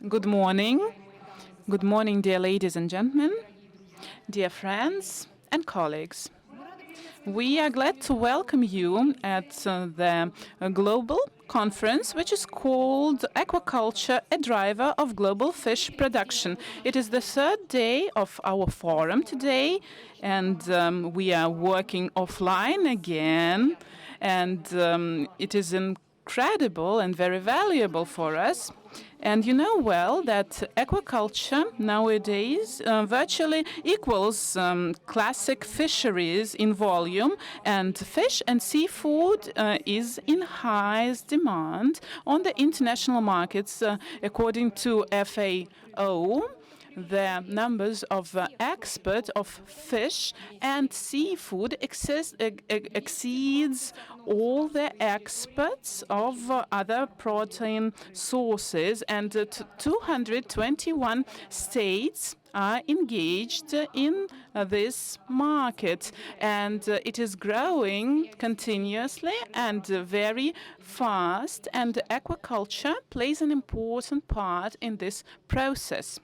Good morning. Good morning, dear ladies and gentlemen, dear friends and colleagues. We are glad to welcome you at the global conference, which is called Aquaculture, a Driver of Global Fish Production. It is the third day of our forum today, and we are working offline again, and it is incredible and very valuable for us. And you know well that aquaculture nowadays virtually equals classic fisheries in volume, and fish and seafood is in highest demand on the international markets. According to FAO, the numbers of exports of fish and seafood exceeds all the exports of other protein sources, and 221 states are engaged in this market, and it is growing continuously and very fast, and aquaculture plays an important part in this process.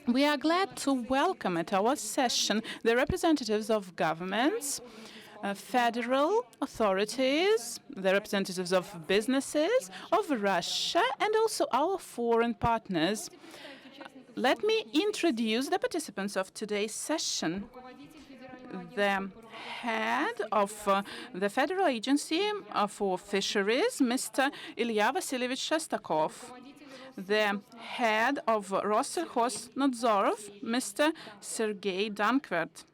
We are glad to welcome at our session the representatives of governments, federal authorities, the representatives of businesses, of Russia, and also our foreign partners. Let me introduce the participants of today's session. The head of the Federal Agency for Fisheries, Mr. Ilya Vasilievich Shestakov. The head of Rossельхознадзоров, Mr. Sergei Dankwert.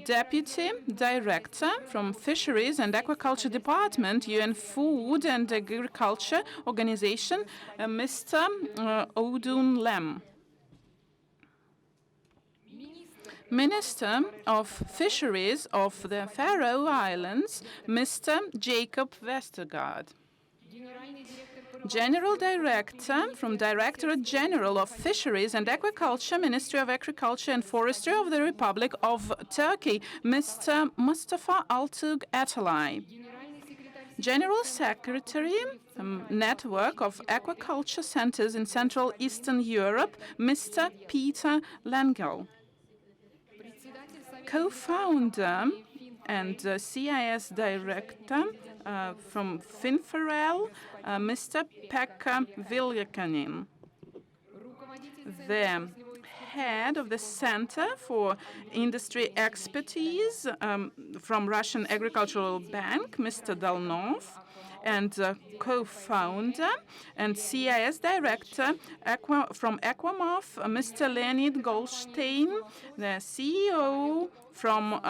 Deputy Director from Fisheries and Aquaculture Department, UN Food and Agriculture Organization, Mr. Odun Lem. Minister of Fisheries of the Faroe Islands, Mr. Jacob Westergaard. General Director from Directorate General of Fisheries and Aquaculture, Ministry of Agriculture and Forestry of the Republic of Turkey, Mr. Mustafa Altug Atalay. General Secretary, Network of Aquaculture Centers in Central Eastern Europe, Mr. Peter Langel. Co-founder and CIS Director from Finfarel, Mr. Pekka Viljakanin. The head of the Center for Industry Expertise from Russian Agricultural Bank, Mr. Dalnov, and co-founder and CIS director from Aquamaf, Mr. Leonid Goldstein, the CEO from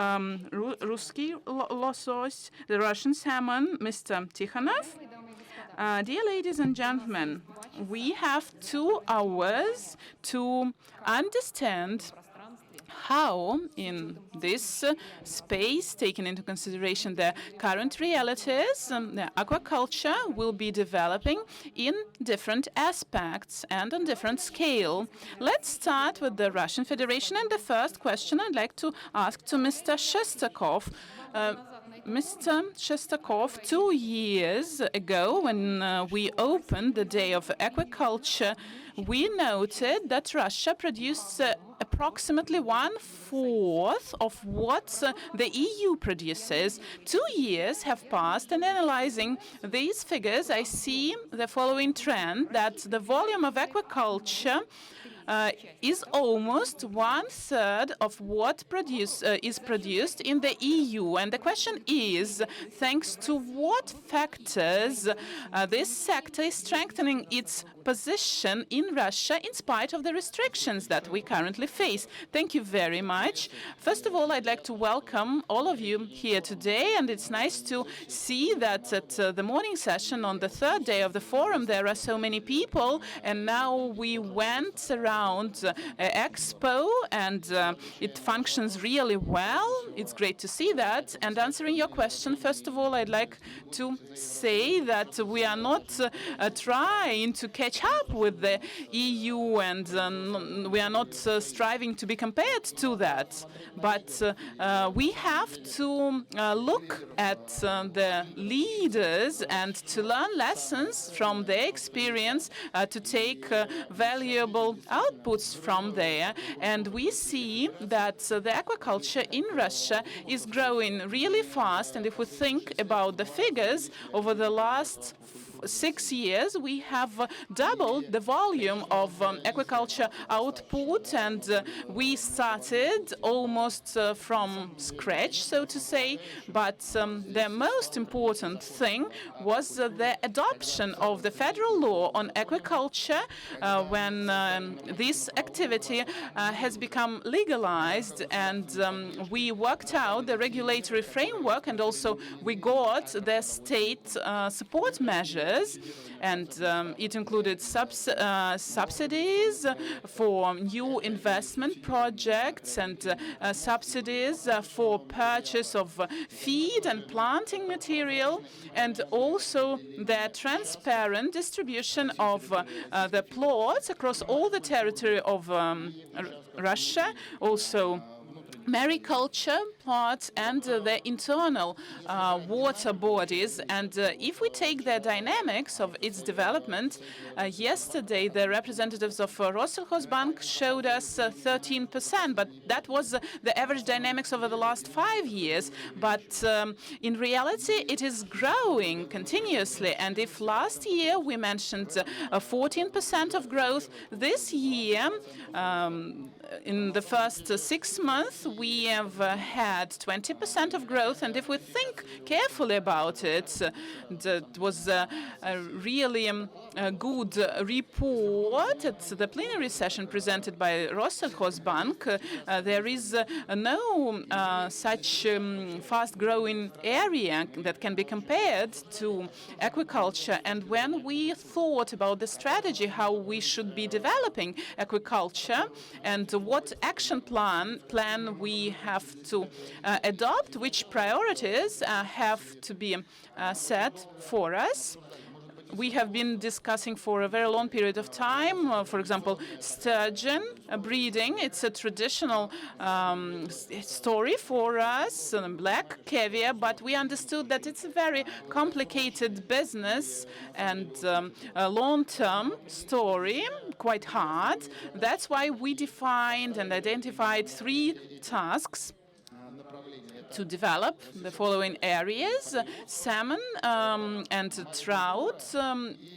Ruski Losos, the Russian salmon, Mr. Tikhonov. Dear ladies and gentlemen, we have 2 hours to understand how, in this space, taking into consideration the current realities, the aquaculture will be developing in different aspects and on different scale. Let's start with the Russian Federation, and the first question I'd like to ask to Mr. Shestakov. Mr. Shestakov, 2 years ago, when we opened the Day of Aquaculture, we noted that Russia produced approximately 1/4 of what the EU produces. 2 years have passed, and analyzing these figures, I see the following trend, that the volume of aquaculture is almost 1/3 of what is produced in the EU. And the question is, thanks to what factors this sector is strengthening its position in Russia in spite of the restrictions that we currently face? Thank you very much. First of all, I'd like to welcome all of you here today, and it's nice to see that at the morning session on the third day of the forum there are so many people, and now we went around Expo, and it functions really well. It's great to see that. And answering your question, first of all, I'd like to say that we are not trying to catch catch up with the EU, and we are not striving to be compared to that. But we have to look at the leaders and to learn lessons from their experience, to take valuable outputs from there. And we see that the aquaculture in Russia is growing really fast. And if we think about the figures over the last 6 years, we have doubled the volume of aquaculture output, and we started almost from scratch, so to say. But the most important thing was the adoption of the federal law on aquaculture when this activity has become legalized, and we worked out the regulatory framework, and also we got the state support measures. And it included subsidies for new investment projects, and subsidies for purchase of feed and planting material, and also the transparent distribution of the plots across all the territory of Russia, also mariculture plots, and the internal water bodies. And if we take the dynamics of its development, yesterday the representatives of Rosselschossbank showed us 13%, but that was the average dynamics over the last 5 years. But in reality, it is growing continuously. And if last year we mentioned 14% of growth, this year, in the first 6 months, we have had 20% of growth. And if we think carefully about it, that was a really good report at the plenary session presented by Rosselschossbank. There is no such fast-growing area that can be compared to aquaculture. And when we thought about the strategy, how we should be developing aquaculture, and what action plan we have to adopt, which priorities have to be set for us, we have been discussing for a very long period of time. For example, sturgeon breeding. It's a traditional story for us, black caviar, but we understood that it's a very complicated business and a long-term story, quite hard. That's why we defined and identified 3 tasks to develop the following areas: salmon and trout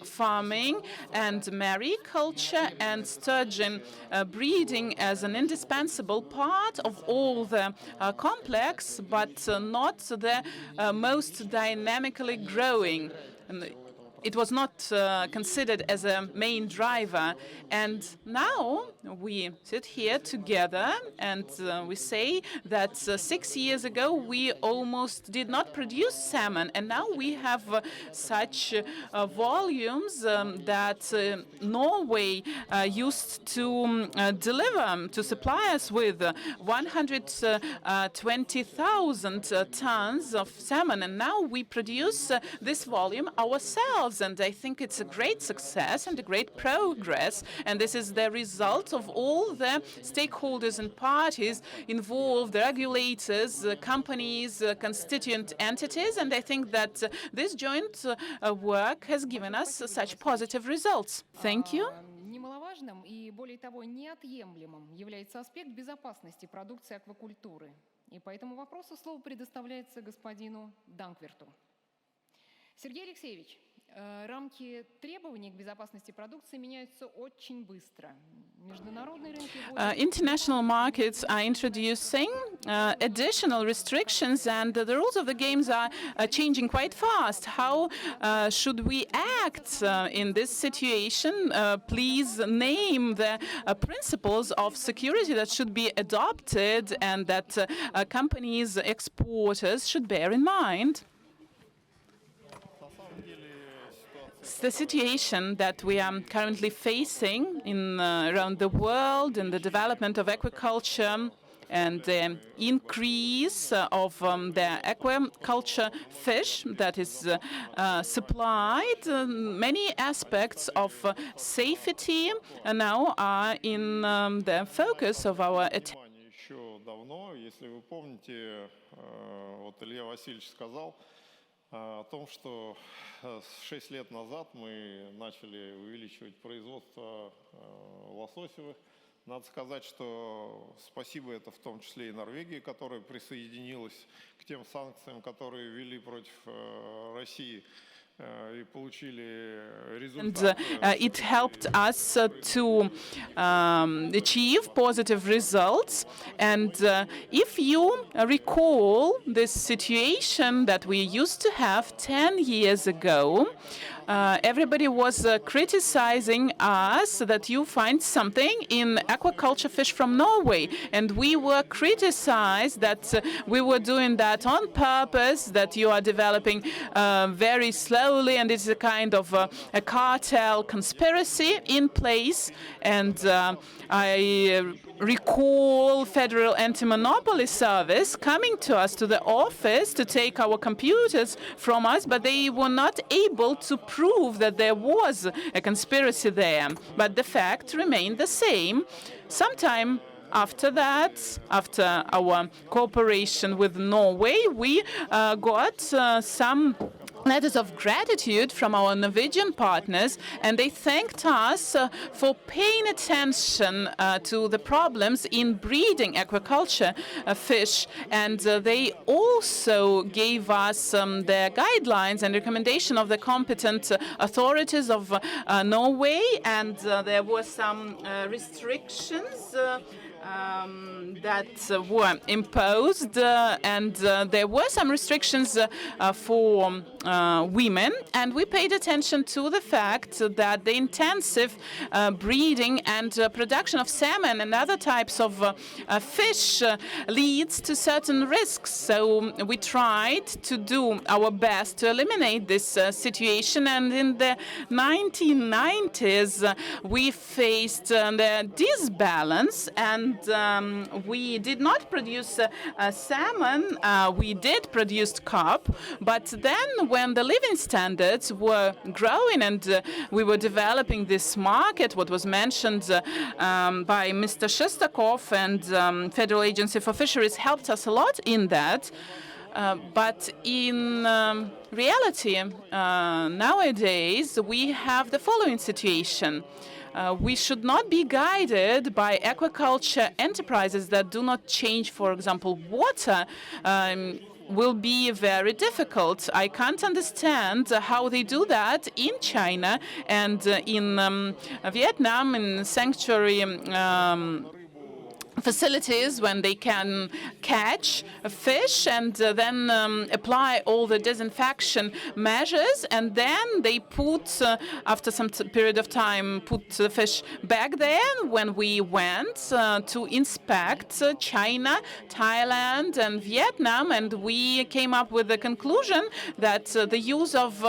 farming, and mariculture and sturgeon breeding as an indispensable part of all the complex, but not the most dynamically growing. It was not considered as a main driver. And now we sit here together and we say that 6 years ago we almost did not produce salmon, and now we have such volumes that Norway used to deliver, to supply us with 120,000 tons of salmon, and now we produce this volume ourselves. And I think it's a great success and a great progress. And this is the result of all the stakeholders and parties involved, the regulators, companies, constituent entities. And I think that this joint work has given us such positive results. Thank you. Немаловажным и, более того, неотъемлемым является аспект безопасности продукции аквакультуры. И по этому вопросу слово предоставляется господину Данкверту. Сергей Алексеевич, рамки требований к безопасности продукции меняются очень быстро. Международные рынки... International markets are introducing additional restrictions, and the rules of the games are changing quite fast. How should we act in this situation? Please name the principles of security that should be adopted and that companies, exporters should bear in mind. The situation that we are currently facing around the world in the development of aquaculture and the increase of the aquaculture fish that is supplied. Many aspects of safety now are in the focus of our attention. Еще давно, если вы помните, вот Илья Васильевич сказал о том, что 6 лет назад мы начали увеличивать производство лососевых. Надо сказать, что спасибо это в том числе и Норвегии, которая присоединилась к тем санкциям, которые ввели против России. И получили результат. And it helped us to achieve positive results. And if you recall this situation that we used to have 10 years ago, everybody was criticizing us that you find something in aquaculture fish from Norway. And we were criticized that we were doing that on purpose, that you are developing very slowly, and it's a kind of a cartel conspiracy in place. And I recall Federal Anti-Monopoly Service coming to us to the office to take our computers from us, but they were not able to prove that there was a conspiracy there. But the fact remained the same. Sometime after that, after our cooperation with Norway, we got some letters of gratitude from our Norwegian partners, and they thanked us for paying attention to the problems in breeding aquaculture fish. And they also gave us the guidelines and recommendation of the competent authorities of Norway, and there were some restrictions that were imposed, and there were some restrictions for women, and we paid attention to the fact that the intensive breeding and production of salmon and other types of fish leads to certain risks. So we tried to do our best to eliminate this situation, and in the 1990s we faced the disbalance, and we did not produce salmon, we did produce carp, but then when the living standards were growing and we were developing this market, what was mentioned by Mr. Shestakov, and Federal Agency for Fisheries helped us a lot in that. But in reality, nowadays, we have the following situation. We should not be guided by aquaculture enterprises that do not change, for example, water. Will be very difficult. I can't understand how they do that in China and in Vietnam, in sanctuary facilities, when they can catch a fish and then apply all the disinfection measures, and then they put, after some period of time, put the fish back there. When we went to inspect China, Thailand, and Vietnam, and we came up with the conclusion that the use of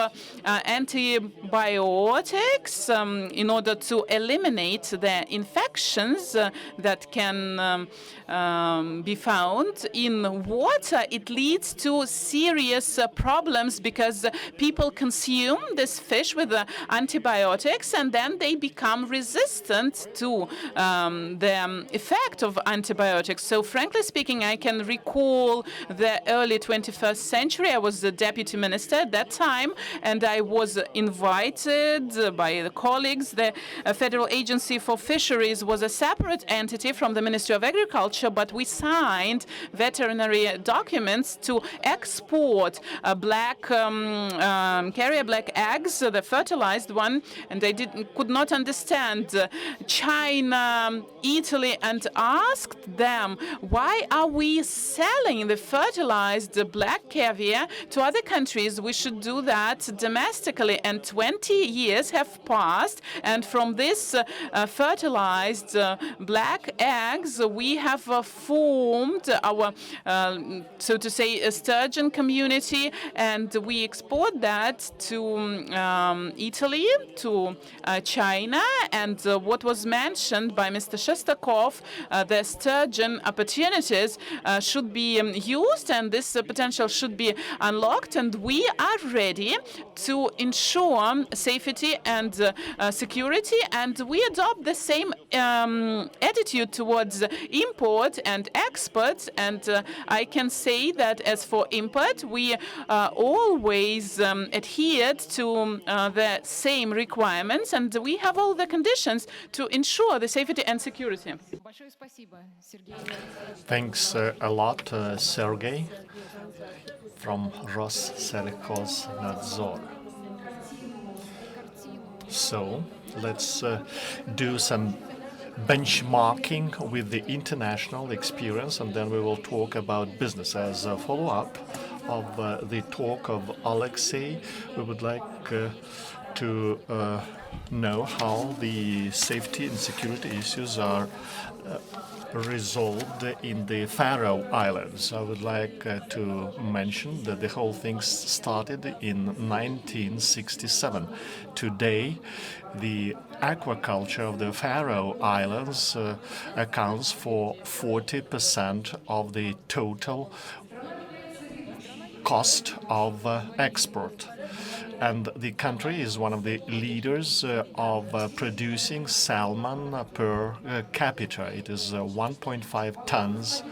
antibiotics in order to eliminate the infections that can be found in water, it leads to serious problems, because people consume this fish with antibiotics and then they become resistant to the effect of antibiotics. So frankly speaking, I can recall the early 21st century. I was the deputy minister at that time, and I was invited by the colleagues. The Federal Agency for Fisheries was a separate entity from the Ministry of Agriculture, but we signed veterinary documents to export black carrier black eggs, the fertilized one, and they could not understand China, Italy, and asked them, why are we selling the fertilized black caviar to other countries? We should do that domestically. And 20 years have passed, and from this fertilized black eggs, banks, we have formed our, so to say, a sturgeon community, and we export that to Italy, to China. And what was mentioned by Mr. Shestakov, the sturgeon opportunities should be used, and this potential should be unlocked. And we are ready to ensure safety and security, and we adopt the same attitude towards import and export. And I can say that as for import, we always adhered to the same requirements, and we have all the conditions to ensure the safety and security. Большое спасибо, Сергей. Thanks a lot, Sergey, from Rossельхознадзor. So let's do some benchmarking with the international experience, and then we will talk about business. As a follow-up of the talk of Alexei, we would like to know how the safety and security issues are resolved in the Faroe Islands. I would like to mention that the whole thing started in 1967. Today, the aquaculture of the Faroe Islands accounts for 40% of the total cost of export. And the country is one of the leaders of producing salmon per capita. It is 1.5 tons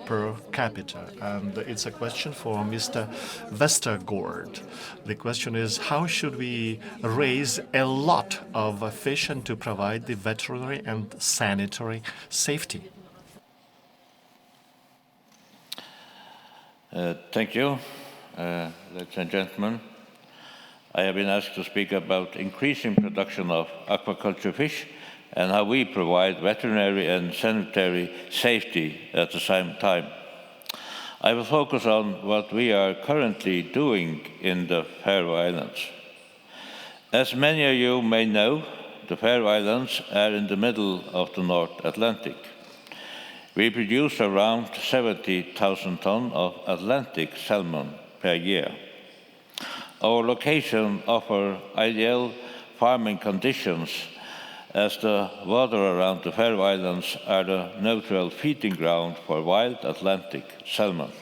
per capita. And it's a question for Mr. Vestergaard. The question is, how should we raise a lot of fish and to provide the veterinary and sanitary safety? Thank you, ladies and gentlemen. I have been asked to speak about increasing production of aquaculture fish and how we provide veterinary and sanitary safety at the same time. I will focus on what we are currently doing in the Faroe Islands. As many of you may know, the Faroe Islands are in the middle of the North Atlantic. We produce around 70,000 tons of Atlantic salmon per year. Our location offers ideal farming conditions as the water around the Faroe Islands are the natural feeding ground for wild Atlantic salmon.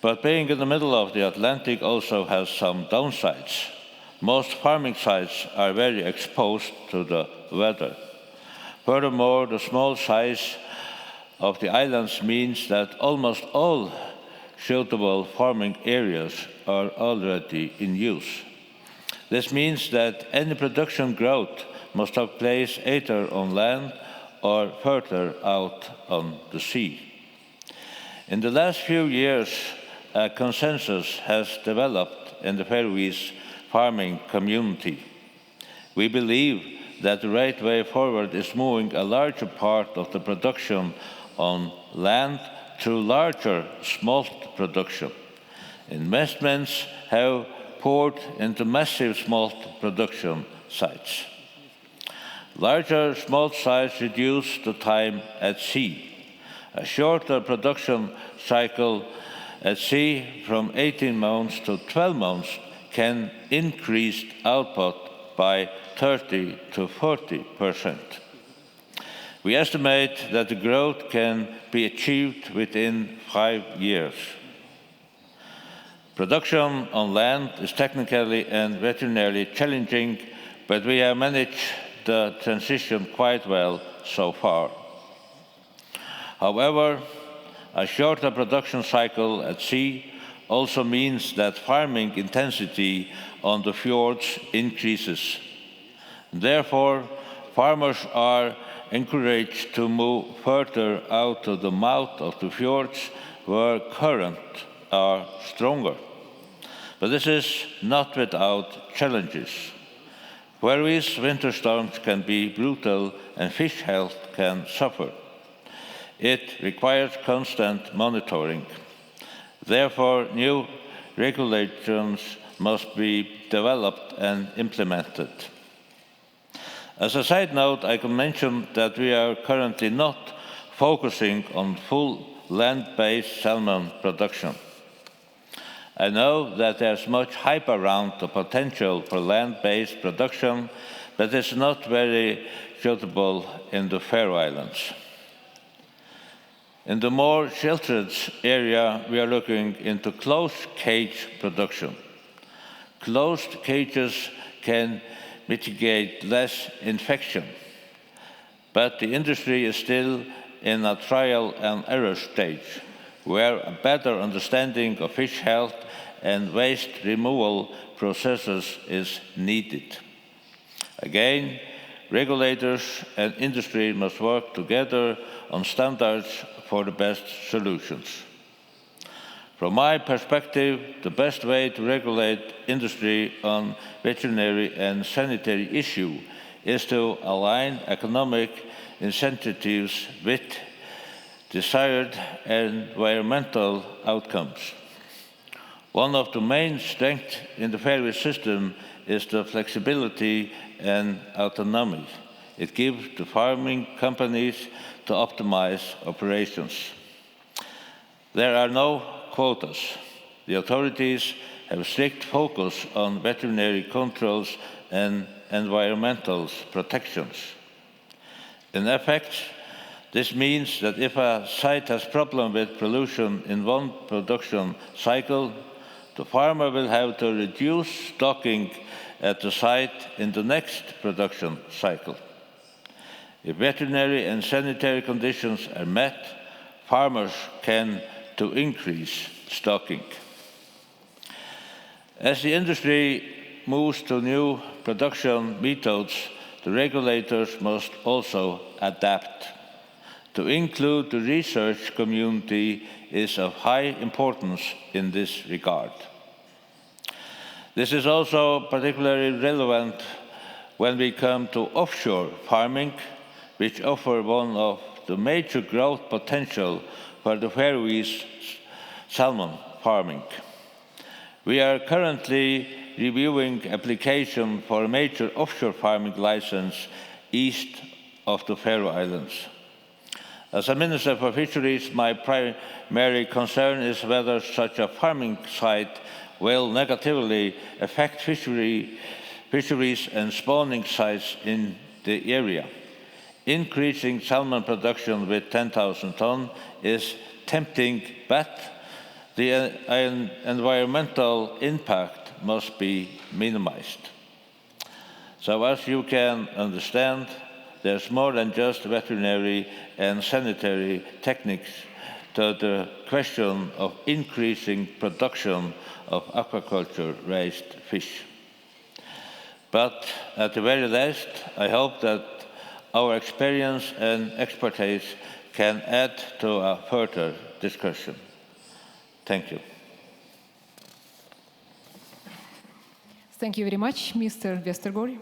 But being in the middle of the Atlantic also has some downsides. Most farming sites are very exposed to the weather. Furthermore, the small size of the islands means that almost all suitable farming areas are already in use. This means that any production growth must take place either on land or further out on the sea. In the last few years, a consensus has developed in the Faroese farming community. We believe that the right way forward is moving a larger part of the production on land through larger smolt production. Investments have poured into massive smolt production sites. Larger smolt sites reduce the time at sea. A shorter production cycle at sea from 18 months to 12 months can increase output by 30 to 40%. We estimate that the growth can be achieved within 5 years. Production on land is technically and veterinarily challenging, but we have managed the transition quite well so far. However, a shorter production cycle at sea also means that farming intensity on the fjords increases. Therefore, farmers are encouraged to move further out of the mouth of the fjords where currents are stronger. But this is not without challenges. Faroese winter storms can be brutal and fish health can suffer. It requires constant monitoring. Therefore, new regulations must be developed and implemented. As a side note, I can mention that we are currently not focusing on full land-based salmon production. I know that there's much hype around the potential for land-based production, but it's not very suitable in the Faroe Islands. In the more sheltered area, we are looking into closed cage production. Closed cages can mitigate less infection, but the industry is still in a trial and error stage, where a better understanding of fish health and waste removal processes is needed. Again, regulators and industry must work together on standards for the best solutions. From my perspective, the best way to regulate industry on veterinary and sanitary issues is to align economic incentives with desired environmental outcomes. One of the main strengths in the Faroe system is the flexibility and autonomy it gives to farming companies to optimize operations. There are no quotas. The authorities have strict focus on veterinary controls and environmental protections. In effect, this means that if a site has problem with pollution in one production cycle, the farmer will have to reduce stocking at the site in the next production cycle. If veterinary and sanitary conditions are met, farmers can to increase stocking. As the industry moves to new production methods, the regulators must also adapt. To include the research community is of high importance in this regard. This is also particularly relevant when we come to offshore farming, which offer one of the major growth potential for the Faroese salmon farming. We are currently reviewing application for a major offshore farming license east of the Faroe Islands. As a Minister for Fisheries, my primary concern is whether such a farming site will negatively affect fisheries and spawning sites in the area. Increasing salmon production with 10,000 tons is tempting, but the environmental impact must be minimized. So as you can understand, there's more than just veterinary and sanitary techniques to the question of increasing production of aquaculture-raised fish. But at the very least, I hope that our experience and expertise can add to a further discussion. Thank you. Thank you very much, Mr. Westergaard.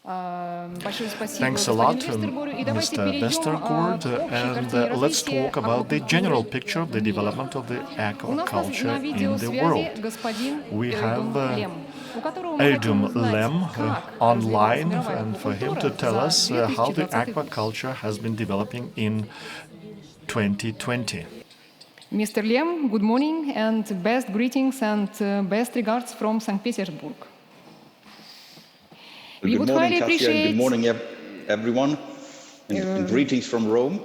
Thanks a lot, Mr. Westergaard. And let's talk about the general picture of the development of the aquaculture in the world. We have Adam Lem online, and for him to tell us how the aquaculture has been developing in 2020. Mr. Lem, good morning and best greetings and best regards from St. Petersburg. Good morning, Kasia, and good morning, everyone, and greetings from Rome.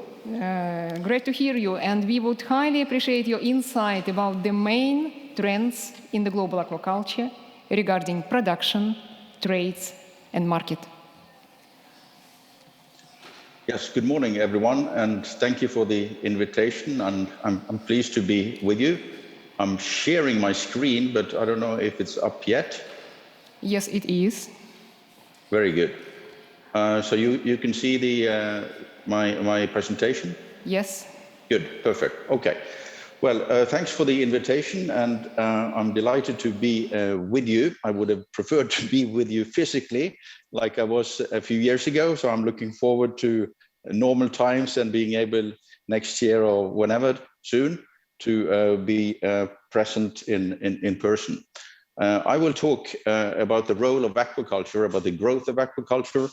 Great to hear you, and we would highly appreciate your insight about the main trends in the global aquaculture regarding production, trades, and market. Yes, good morning, everyone, and thank you for the invitation, and I'm pleased to be with you. I'm sharing my screen, but I don't know if it's up yet. Yes, it is. Very good. So you can see the my presentation? Yes. Good, perfect. Okay. Well, thanks for the invitation, and I'm delighted to be with you. I would have preferred to be with you physically, like I was a few years ago. So I'm looking forward to normal times and being able next year or whenever soon to be present in person. I will talk about the role of aquaculture, about the growth of aquaculture,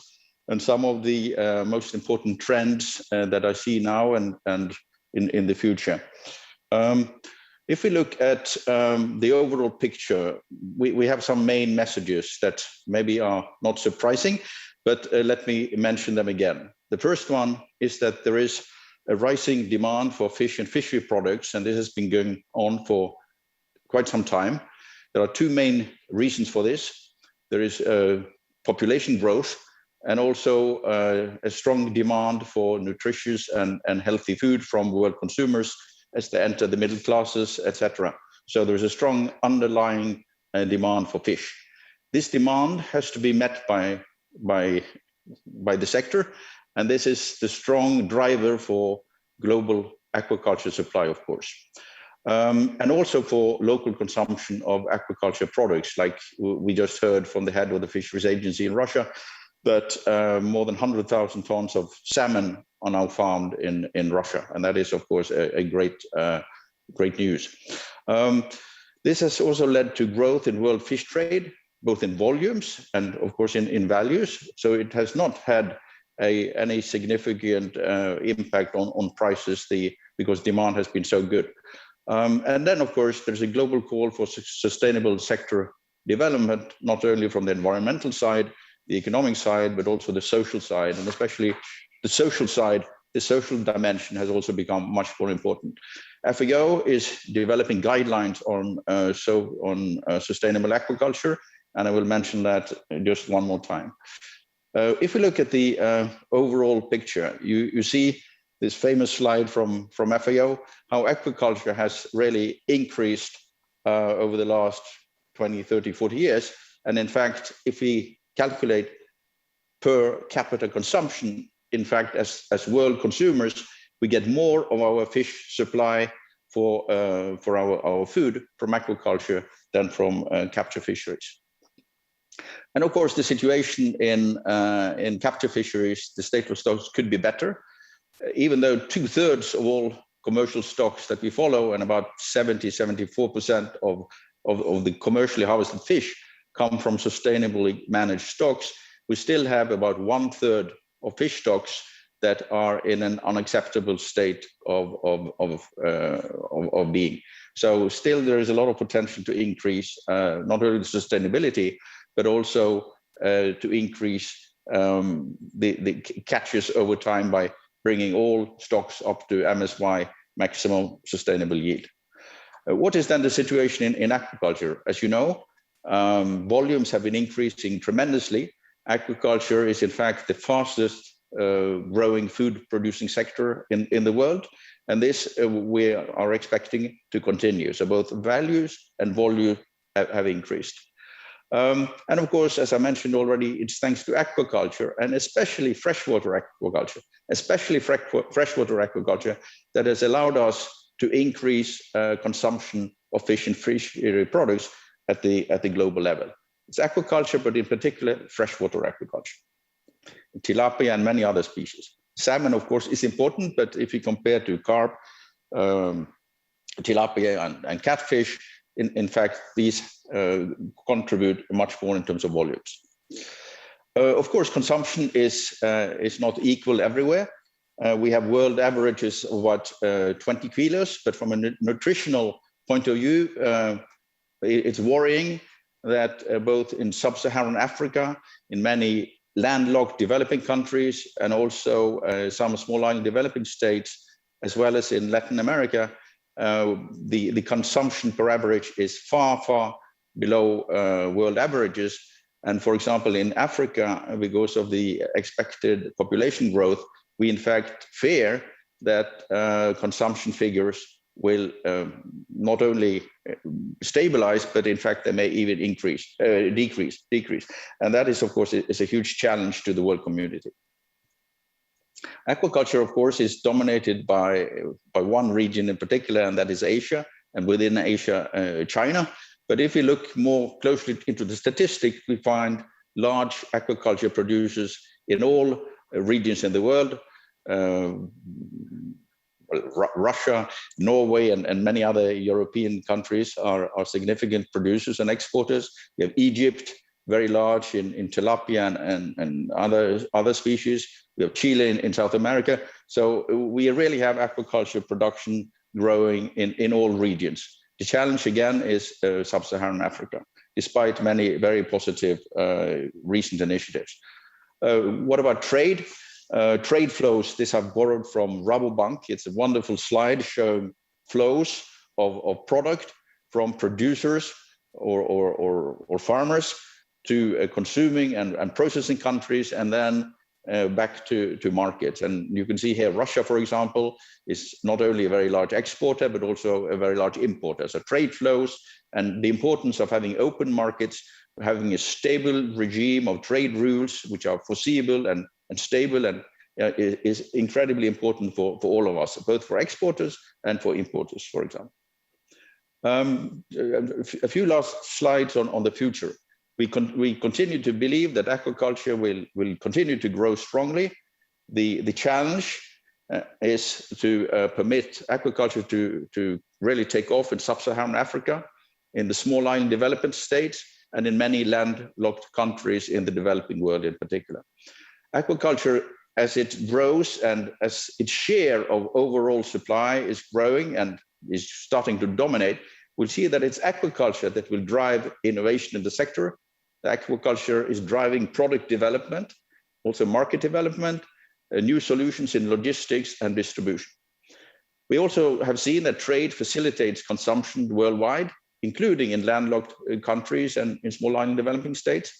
and some of the most important trends that I see now and in the future. If we look at the overall picture, we have some main messages that maybe are not surprising, but let me mention them again. The first one is that there is a rising demand for fish and fishery products, and this has been going on for quite some time. There are two main reasons for this. There is population growth and also a strong demand for nutritious and healthy food from world consumers as they enter the middle classes, etc. So there's a strong underlying demand for fish. This demand has to be met by the sector, and this is the strong driver for global aquaculture supply, of course. And also for local consumption of aquaculture products, like we just heard from the head of the Fisheries Agency in Russia, that more than 100,000 tons of salmon are now farmed in Russia. And that is, of course, a great news. This has also led to growth in world fish trade, both in volumes and, of course, in values. So it has not had any significant impact on prices because demand has been so good. And then, of course, there's a global call for sustainable sector development, not only from the environmental side, the economic side, but also the social side, and especially the social side. The social dimension has also become much more important. FAO is developing guidelines on sustainable aquaculture, and I will mention that just one more time. If we look at the overall picture, you see this famous slide from FAO, how aquaculture has really increased over the last 20, 30, 40 years. And in fact, if we calculate per capita consumption, in fact, as world consumers, we get more of our fish supply for our food from aquaculture than from capture fisheries. And of course, the situation in capture fisheries, the state of stocks could be better, even though 2/3 of all commercial stocks that we follow and about 74% of the commercially harvested fish come from sustainably managed stocks. We still have about 1/3 of fish stocks that are in an unacceptable state of being. So still there is a lot of potential to increase not only the sustainability, but also to increase the catches over time by bringing all stocks up to MSY, maximum sustainable yield. What is then the situation in aquaculture? As you know, volumes have been increasing tremendously. Aquaculture is in fact the fastest growing food producing sector in the world. And this we are expecting to continue. So both values and volume have increased. And of course, as I mentioned already, it's thanks to aquaculture and especially freshwater aquaculture that has allowed us to increase consumption of fish and fishery products at the global level. It's aquaculture, but in particular, freshwater aquaculture, tilapia and many other species. Salmon, of course, is important, but if you compare to carp, tilapia and catfish, in fact, these contribute much more in terms of volumes. Of course, consumption is not equal everywhere. We have world averages of about 20 kilos, but from a nutritional point of view, it's worrying that both in sub-Saharan Africa, in many landlocked developing countries, and also some small island developing states, as well as in Latin America, the consumption per average is far below world averages. And for example, in Africa, because of the expected population growth, we in fact fear that consumption figures will not only stabilize, but in fact they may even decrease. And that is, of course, is a huge challenge to the world community. Aquaculture, of course, is dominated by one region in particular, and that is Asia, and within Asia, China. But if we look more closely into the statistics, we find large aquaculture producers in all regions in the world. Russia, Norway, and many other European countries are significant producers and exporters. We have Egypt, very large in tilapia and other species. We have Chile in South America. So we really have aquaculture production growing in all regions. The challenge again is sub-Saharan Africa, despite many very positive recent initiatives. What about trade? Trade flows, this I've borrowed from Rabobank. It's a wonderful slide showing flows of product from producers or farmers to consuming and processing countries, and then back to markets. And you can see here, Russia, for example, is not only a very large exporter, but also a very large importer. So trade flows and the importance of having open markets, having a stable regime of trade rules, which are foreseeable and stable, and is incredibly important for all of us, both for exporters and for importers, for example. A few last slides on the future. We continue to believe that aquaculture will continue to grow strongly. The challenge is to permit aquaculture to really take off in sub-Saharan Africa, in the small island development states, and in many landlocked countries in the developing world in particular. Aquaculture, as it grows and as its share of overall supply is growing and is starting to dominate, we'll see that it's aquaculture that will drive innovation in the sector. The aquaculture is driving product development, also market development, new solutions in logistics and distribution. We also have seen that trade facilitates consumption worldwide, including in landlocked countries and in small island developing states.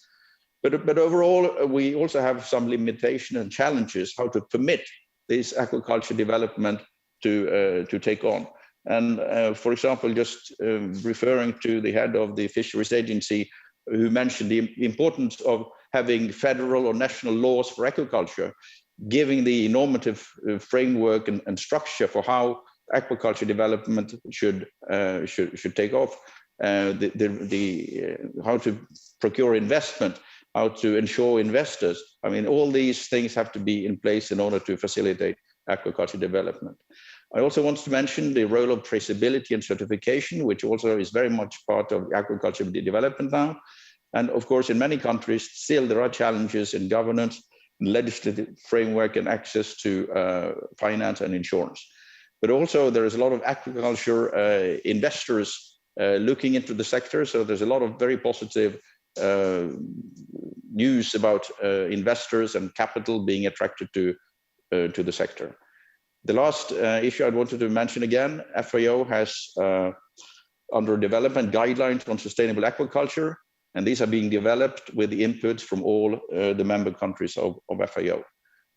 But overall, we also have some limitations and challenges how to permit this aquaculture development to take on. And for example, just referring to the head of the Fisheries Agency, who mentioned the importance of having federal or national laws for aquaculture, giving the normative framework and structure for how aquaculture development should take off, how to procure investment, how to ensure investors. I mean, all these things have to be in place in order to facilitate aquaculture development. I also want to mention the role of traceability and certification, which also is very much part of aquaculture development now. And of course, in many countries, still there are challenges in governance, legislative framework, and access to finance and insurance. But also there is a lot of aquaculture investors looking into the sector. So there's a lot of very positive news about investors and capital being attracted to the sector. The last issue I wanted to mention again, FAO has under development guidelines on sustainable aquaculture, and these are being developed with the inputs from all the member countries of FAO.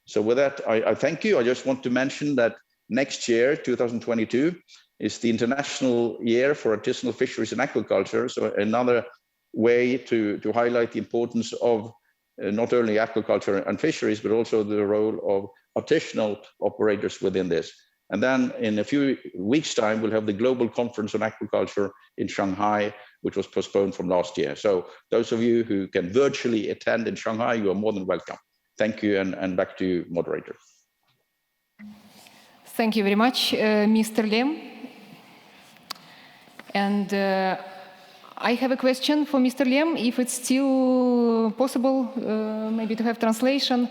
So with that, I thank you. I just want to mention that next year, 2022, is the International Year for Artisanal Fisheries and Aquaculture. So another way to highlight the importance of not only aquaculture and fisheries, but also the role of artisanal operators within this. And then in a few weeks' time, we'll have the Global Conference on Aquaculture in Shanghai, which was postponed from last year. So those of you who can virtually attend in Shanghai, you are more than welcome. Thank you, and back to you, moderator. Thank you very much, Mr. Lem. And I have a question for Mr. Lem, if it's still possible, maybe to have translation.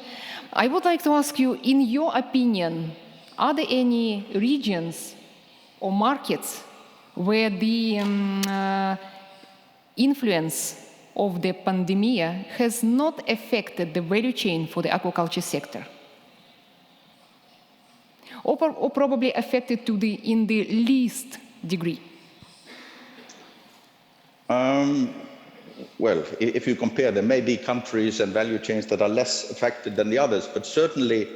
I would like to ask you, in your opinion, are there any regions or markets where the influence of the pandemic has not affected the value chain for the aquaculture sector? Or probably affected in the least degree? Well, if you compare, there may be countries and value chains that are less affected than the others, but certainly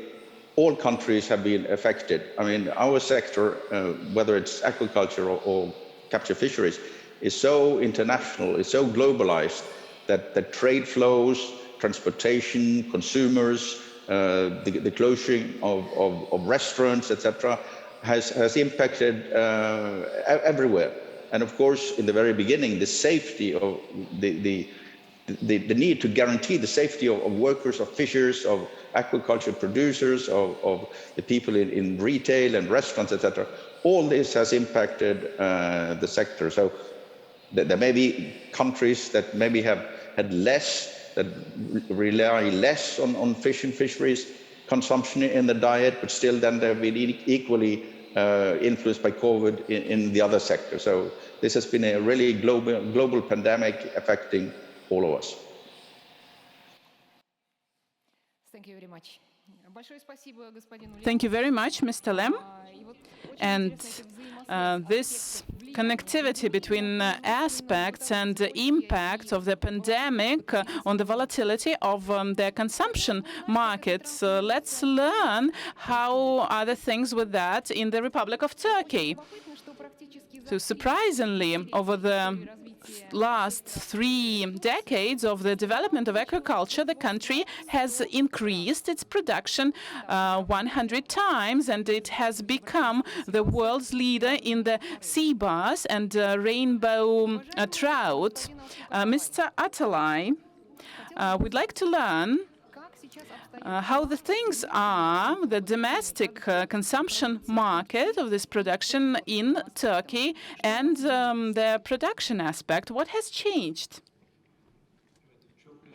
all countries have been affected. I mean, our sector, whether it's aquaculture or capture fisheries, is so international, is so globalized that the trade flows, transportation, consumers, the closing of restaurants, etc., has impacted everywhere. And of course, in the very beginning, the safety of the need to guarantee the safety of workers, of fishers, of aquaculture producers, of the people in retail and restaurants, etc. All this has impacted the sector. So there may be countries that maybe have had less, that rely less on fish and fisheries consumption in the diet, but still then they've been equally influenced by COVID in the other sector. So this has been a really global pandemic affecting all of us. Thank you very much. Большое спасибо господину Лему. Thank you very much, Mr. Lem. И вот очень And интересно эти взаимосвязь this connectivity between aspects and the impact of the pandemic on the volatility of the consumption markets. Let's learn how are the things with that in the Republic of Turkey. любопытно, что практически за So surprisingly, over the last 3 decades of the development of aquaculture, the country has increased its production 100 times, and it has become the world's leader in the sea bass and rainbow trout. Mr. Atalay, we'd like to learn как сейчас обстоят how the things are, the domestic consumption market of this production in Turkey and the production aspect. What has changed?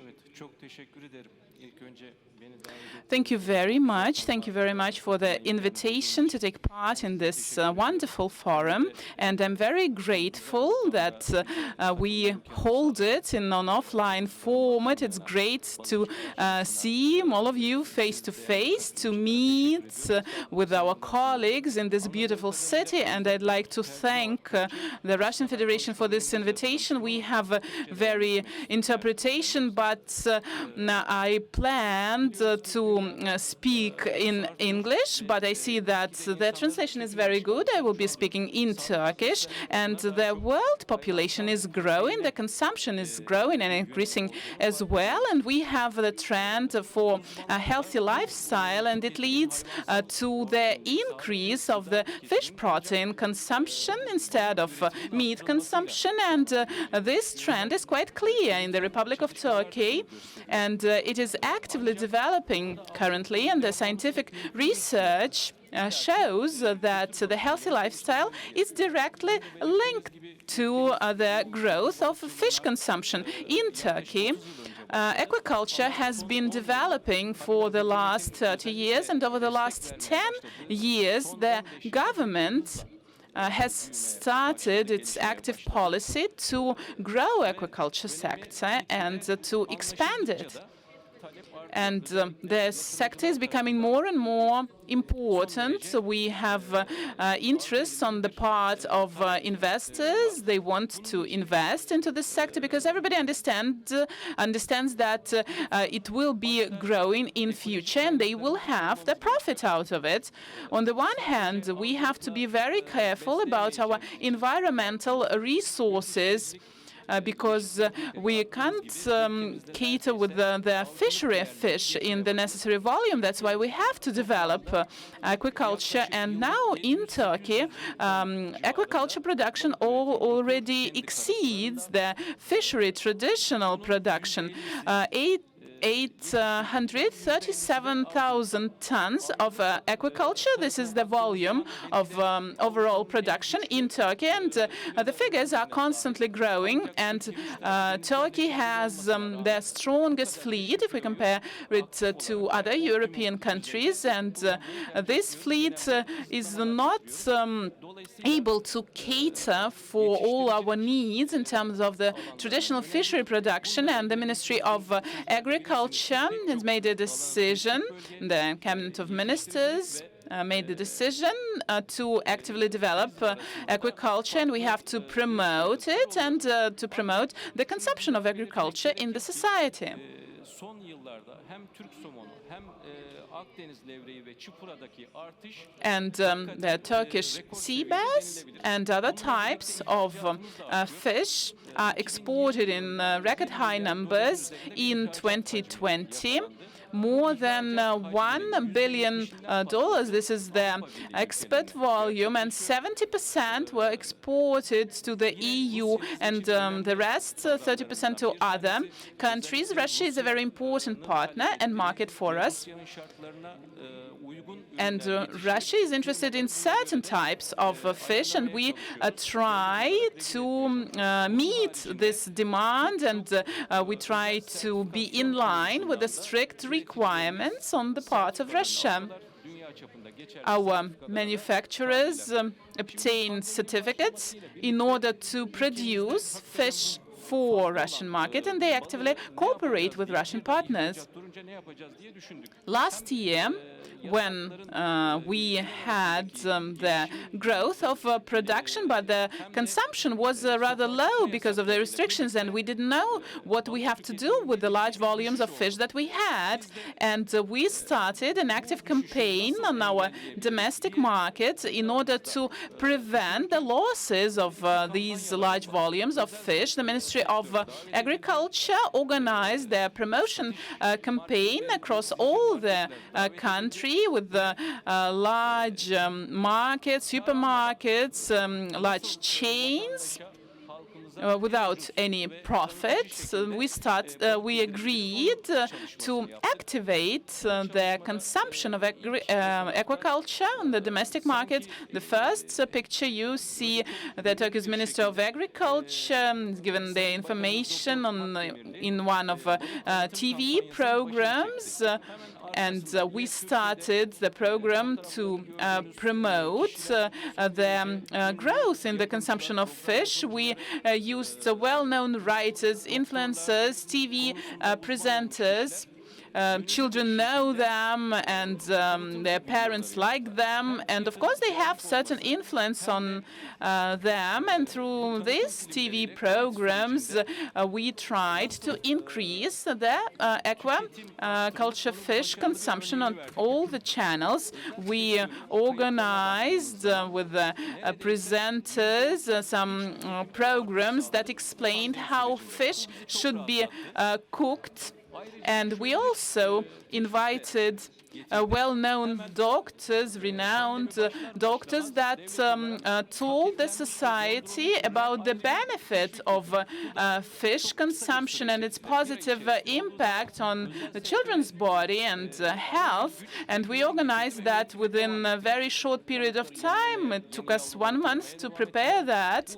Evet, çok teşekkür ederim. İlk önce beni davet ettiğiniz Thank you very much. Thank you very much for the invitation to take part in this wonderful forum. And I'm very grateful that we hold it in an offline format. It's great to see all of you face to face, to meet with our colleagues in this beautiful city. And I'd like to thank the Russian Federation for this invitation. We have a very interpretation, but I planned to speak in English, but I see that the translation is very good. I will be speaking in Turkish, and the world population is growing, the consumption is growing and increasing as well, and we have the trend for a healthy lifestyle, and it leads to the increase of the fish protein consumption instead of meat consumption, and this trend is quite clear in the Republic of Turkey, and it is actively developing currently, and the scientific research shows that the healthy lifestyle is directly linked to the growth of fish consumption in Turkey. Aquaculture has been developing for the last 30 years, and over the last 10 years, the government has started its active policy to grow aquaculture sector and to expand it. And the sector is becoming more and more important. So we have interests on the part of investors. They want to invest into this sector because everybody understands that it will be growing in future and they will have the profit out of it. On the one hand, we have to be very careful about our environmental resources, because we can't cater with the fishery fish in the necessary volume. That's why we have to develop aquaculture. And now in Turkey, aquaculture production already exceeds the fishery traditional production. 837,000 tons of aquaculture. This is the volume of overall production in Turkey, and the figures are constantly growing. And Turkey has the strongest fleet if we compare it to other European countries. And this fleet is not able to cater for all our needs in terms of the traditional fishery production. And the Ministry of Agriculture has made a decision, the Cabinet of Ministers made the decision to actively develop aquaculture, and we have to promote it and to promote the consumption of agriculture in the society. son yıllarda hem Türk somonu hem Akdeniz levreği ve çupuradaki artış And the Turkish sea bass and other types of fish are exported in record high numbers in 2020. more than $1 billion. This is the export volume, and 70% were exported to the EU, and the rest, 30% to other countries. Russia is a very important partner and market for us. And Russia is interested in certain types of fish, and we try to meet this demand, and we try to be in line with the strict requirements on the part of Russia. Our manufacturers obtain certificates in order to produce fish for Russian market, and they actively cooperate with Russian partners. Last year, when we had the growth of production, but the consumption was rather low because of the restrictions, and we didn't know what we have to do with the large volumes of fish that we had. And we started an active campaign on our domestic market in order to prevent the losses of these large volumes of fish. The Ministry of Agriculture organized their promotion campaign across all the country with the large markets, supermarkets, large chains. Without any profit, we agreed to activate the consumption of aquaculture on the domestic market. The first picture you see, the Turkish Minister of Agriculture given the information in one of TV programs. And we started the program to promote the growth in the consumption of fish. We used well-known writers, influencers, TV presenters. Children know them, and their parents like them, and of course they have certain influence on them. And through these TV programs, we tried to increase the aquaculture fish consumption on all the channels. We organized with the presenters some programs that explained how fish should be cooked. And we also invited well-known doctors, renowned doctors, that told the society about the benefit of fish consumption and its positive impact on the children's body and health. And we organized that within a very short period of time. It took us 1 month to prepare that.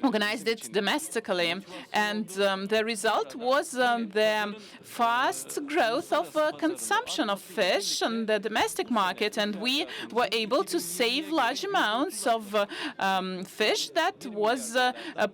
Organized it domestically, and the result was the fast growth of consumption of fish on the domestic market, and we were able to save large amounts of fish that was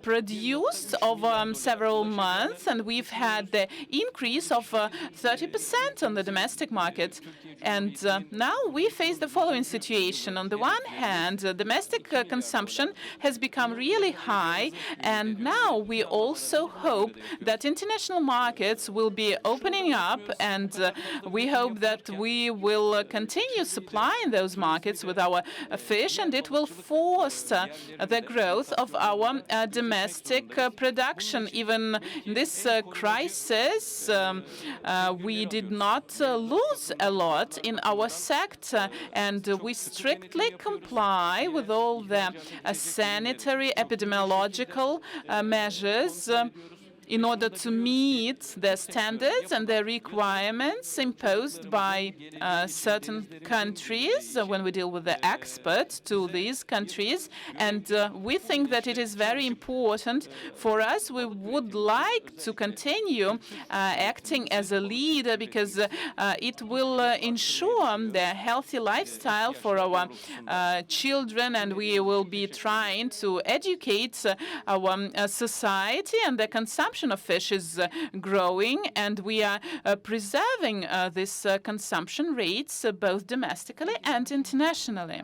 produced over several months, and we've had the increase of 30% on the domestic market. And now we face the following situation. On the one hand, domestic consumption has become really high, and now we also hope that international markets will be opening up, and we hope that we will continue supplying those markets with our fish, and it will foster the growth of our domestic production. Even in this crisis, we did not lose a lot in our sector, and we strictly comply with all the sanitary, epidemiological measures in order to meet the standards and the requirements imposed by certain countries when we deal with the exports to these countries. And we think that it is very important for us. We would like to continue acting as a leader, because it will ensure the healthy lifestyle for our children, and we will be trying to educate our society, and the consumption of fish is growing, and we are preserving this consumption rates both domestically and internationally.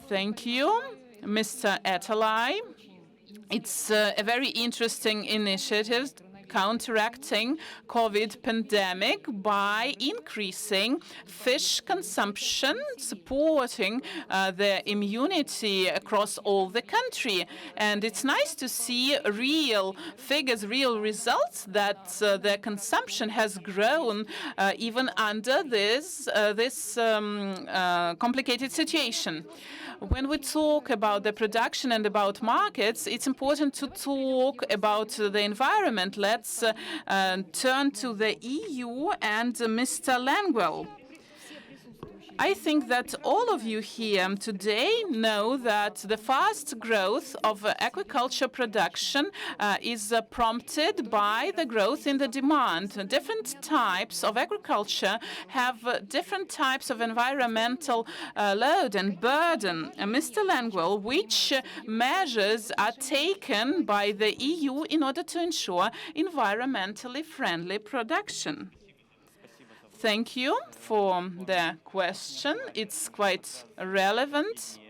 Thank you, Mr. Atalay. It's a very interesting initiative counteracting COVID pandemic by increasing fish consumption, supporting the immunity across all the country. And it's nice to see real figures, real results, that the consumption has grown even under this complicated situation. When we talk about the production and about markets, it's important to talk about the environment. Let's turn to the EU and Mr. Langwell. I think that all of you here today know that the fast growth of aquaculture production is prompted by the growth in the demand. Different types of agriculture have different types of environmental load and burden. Mr. Langwell, which measures are taken by the EU in order to ensure environmentally friendly production? Thank you for the question. It's quite relevant.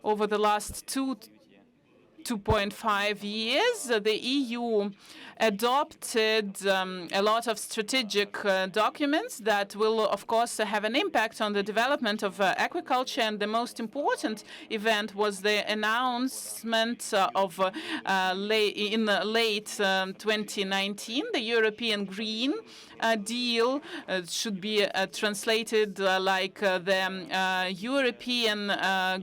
Over the last 2.5 years, the EU adopted a lot of strategic documents that will, of course, have an impact on the development of aquaculture. And the most important event was the announcement of in late 2019, the European Green Deal. Should be translated like the European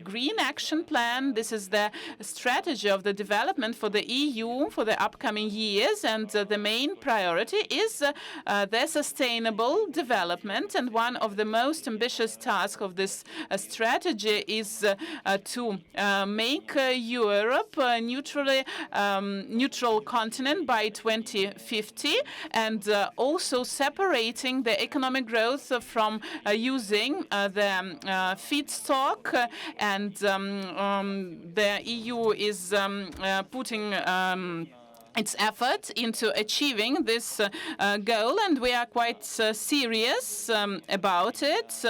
Green Action Plan. This is the strategy of the development for the EU for the upcoming years, and the main priority is the sustainable development. And one of the most ambitious tasks of this strategy is to make Europe a neutral continent by 2050, and also separating the economic growth from using the feedstock. And the EU is putting its effort into achieving this goal, and we are quite serious about it.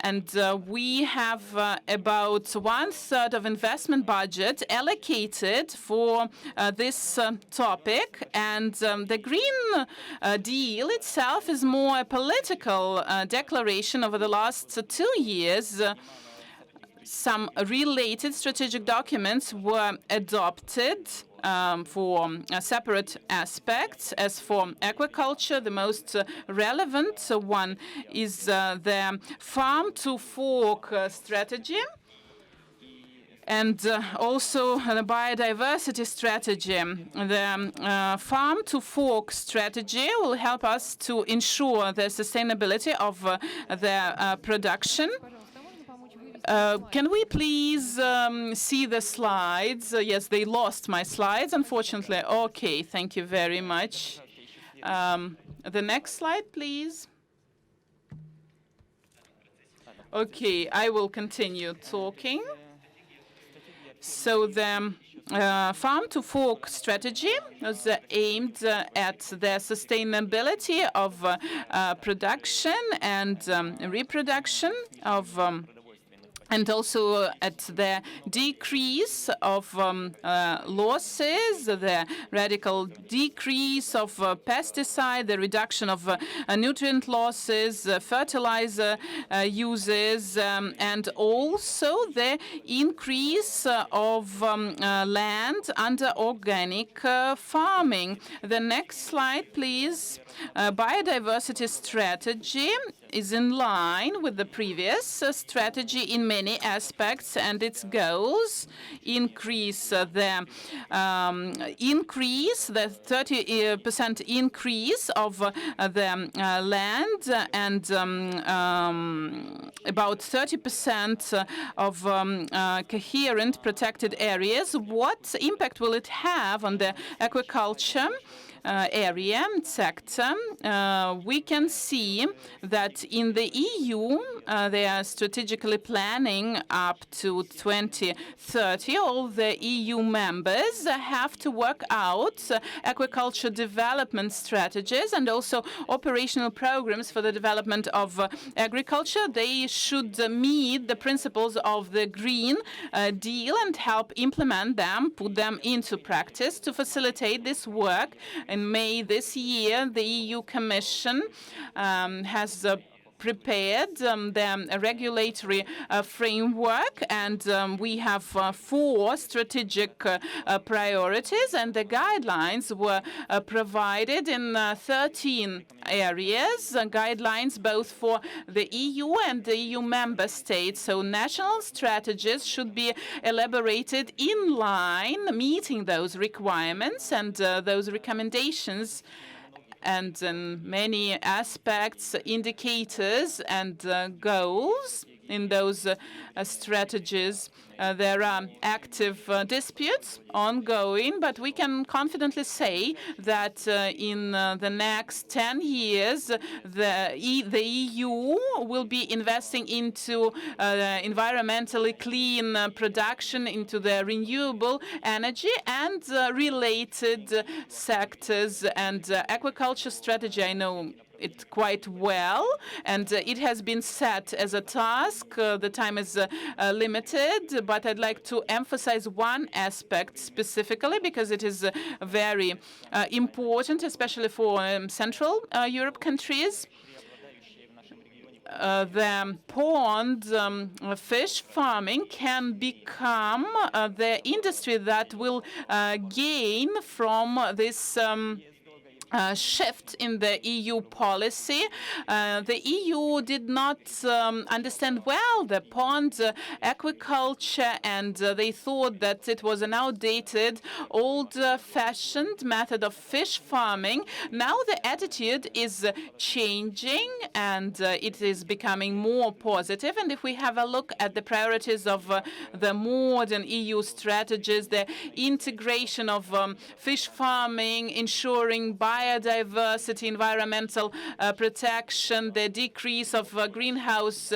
And we have about 1/3 of investment budget allocated for this topic. And the Green Deal itself is more a political declaration. Over the last 2 years, some related strategic documents were adopted for separate aspects. As for aquaculture, the most relevant one is the farm-to-fork strategy, and also the biodiversity strategy. The farm-to-fork strategy will help us to ensure the sustainability of the production. Can we please see the slides? Yes, they lost my slides, unfortunately. Okay, thank you very much. The next slide, please. Okay, I will continue talking. So the farm-to-fork strategy was aimed at the sustainability of production and reproduction of and also at the decrease of losses, the radical decrease of pesticide, the reduction of nutrient losses, fertilizer uses, and also the increase of land under organic farming. The next slide, please. Biodiversity strategy is in line with the previous strategy in many aspects, and its goals increase the 30% increase of the land, and about 30% of coherent protected areas. What impact will it have on the aquaculture area sector? We can see that in the EU, they are strategically planning up to 2030. All the EU members have to work out aquaculture development strategies and also operational programs for the development of agriculture. They should meet the principles of the Green Deal and help implement them, put them into practice. To facilitate this work, in May this year, the EU Commission has prepared the regulatory framework, and we have 4 strategic priorities, and the guidelines were provided in 13 areas, guidelines both for the EU and the EU member states. So national strategies should be elaborated in line, meeting those requirements and those recommendations. And in many aspects, indicators and goals in those strategies. There are active disputes ongoing, but we can confidently say that in the next 10 years, the EU will be investing into environmentally clean production, into the renewable energy and related sectors. And aquaculture strategy, I know it quite well, and it has been set as a task. The time is limited, but I'd like to emphasize one aspect specifically because it is very important, especially for Central Europe countries. The pond fish farming can become the industry that will gain from this shift in the EU policy. The EU did not understand well the pond aquaculture, and they thought that it was an outdated, old-fashioned method of fish farming. Now the attitude is changing, and it is becoming more positive. And if we have a look at the priorities of the modern EU strategies, the integration of fish farming, ensuring biodiversity, environmental protection, the decrease of greenhouse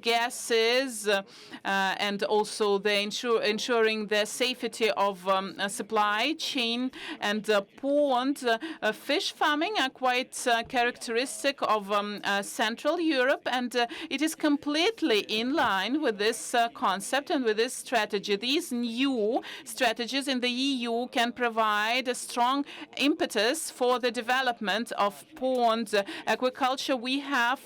gases, and also the ensuring the safety of supply chain and pond fish farming are quite characteristic of Central Europe, and it is completely in line with this concept and with this strategy. These new strategies in the EU can provide a strong impetus for the development of pond aquaculture. We have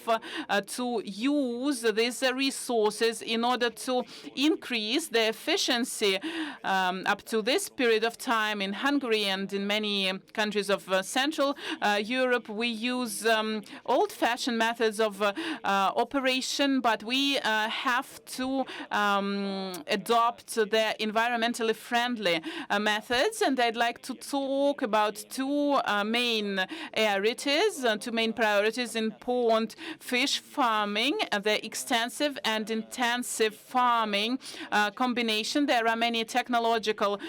to use these resources in order to increase the efficiency. Up to this period of time in Hungary and in many countries of Central Europe, we use old-fashioned methods of operation, but we have to adopt the environmentally friendly methods. And I'd like to talk about two main priorities in pond fish farming, the extensive and intensive farming combination. There are many technological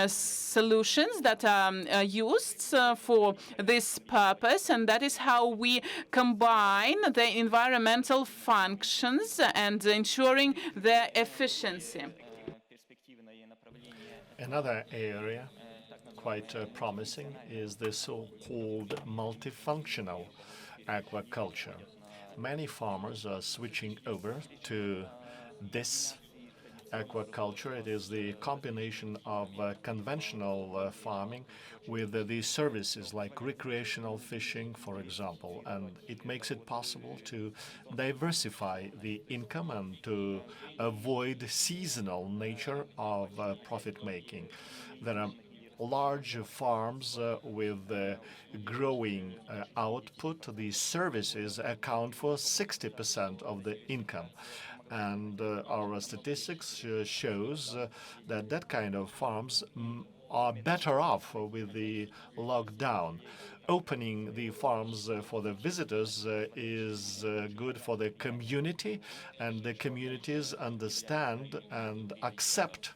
solutions that are used for this purpose, and that is how we combine the environmental functions and ensuring their efficiency. Another area quite promising is the so-called multifunctional aquaculture. Many farmers are switching over to this aquaculture. It is the combination of conventional farming with these services like recreational fishing, for example, and it makes it possible to diversify the income and to avoid seasonal nature of profit making. There are large farms with growing output. These services account for 60% of the income. And our statistics shows that that kind of farms are better off with the lockdown. Opening the farms for the visitors is good for the community, and the communities understand and accept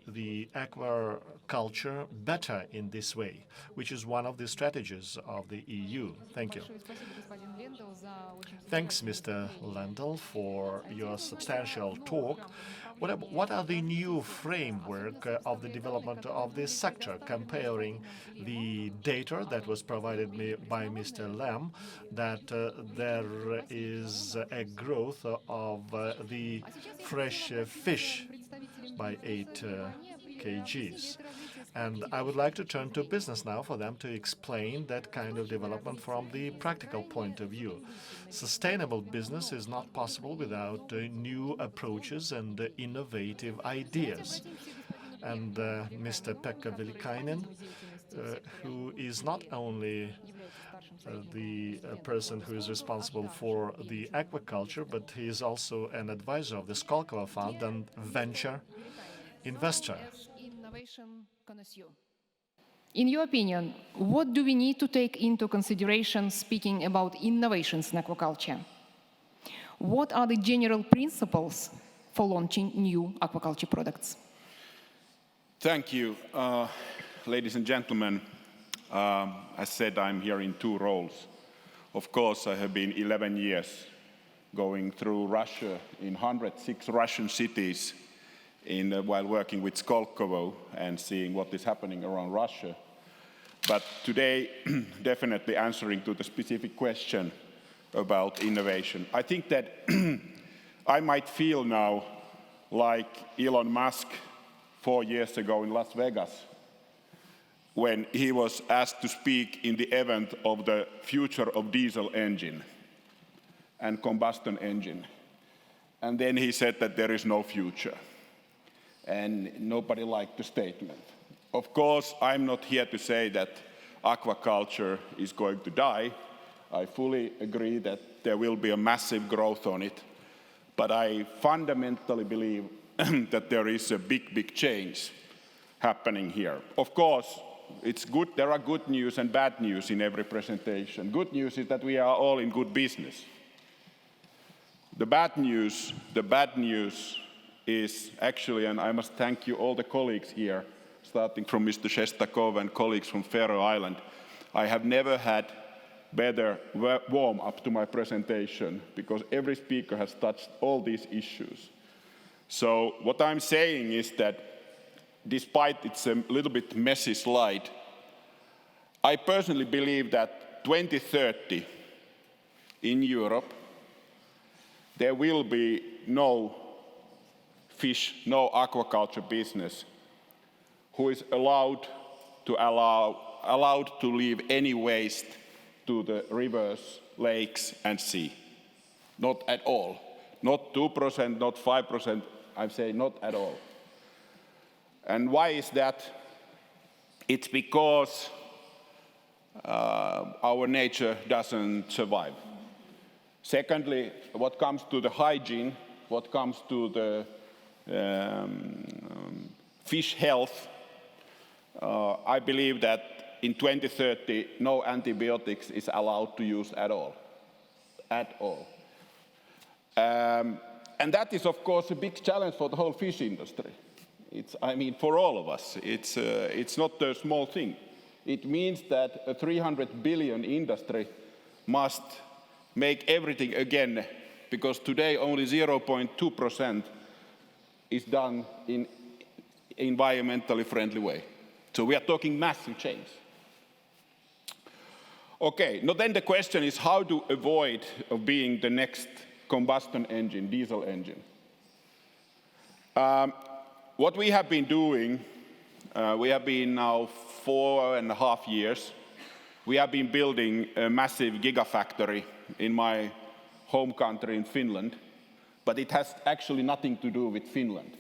the aquaculture better in this way, which is one of the strategies of the EU. Thank you. Thanks, Mr. Lendl, for your substantial talk. What are the new framework of the development of this sector, comparing the data that was provided by Mr. Lam, that there is a growth of the fresh fish by 8 kgs? And I would like to turn to business now for them to explain that kind of development from the practical point of view. Sustainable business is not possible without new approaches and innovative ideas. And Mr. Pekka Velikainen, who is not only the person who is responsible for the aquaculture, but he is also an advisor of the Skolkovo Fund and venture investor. In your opinion, what do we need to take into consideration speaking about innovations in aquaculture? What are the general principles for launching new aquaculture products? Thank you. Ladies and gentlemen, as said, I'm here in two roles. Of course, I have been 11 years going through Russia in 106 Russian cities while working with Skolkovo and seeing what is happening around Russia. But today, definitely answering to the specific question about innovation. I think that I might feel now like Elon Musk 4 years ago in Las Vegas, when he was asked to speak in the event of the future of diesel engine and combustion engine. And then he said that there is no future. And nobody liked the statement. Of course, I'm not here to say that aquaculture is going to die. I fully agree that there will be a massive growth on it. But I fundamentally believe that there is a big change happening here. Of course, it's good. There are good news and bad news in every presentation. Good news is that we are all in good business. The bad news is actually, and I must thank you all the colleagues here, starting from Mr. Shestakov and colleagues from Faroe Island. I have never had better warm-up to my presentation because every speaker has touched all these issues. So what I'm saying is that despite it's a little bit messy slide, I personally believe that 2030 in Europe, there will be no fish, no aquaculture business who is allowed to leave any waste to the rivers, lakes, and sea. Not at all. Not 2%, not 5%, I'm saying not at all. And why is that? It's because our nature doesn't survive. Secondly, what comes to the hygiene, what comes to the fish health, I believe that in 2030, no antibiotics is allowed to use at all. At all. And that is, of course, a big challenge for the whole fish industry. I mean, for all of us, it's not a small thing. It means that a 300 billion industry must make everything again, because today only 0.2% is done in environmentally friendly way. So we are talking massive change. Okay, now then the question is how to avoid being the next combustion engine, diesel engine. What we have been doing, we have been now 4.5 years, we have been building a massive gigafactory in my home country in Finland, but it has actually nothing to do with Finland.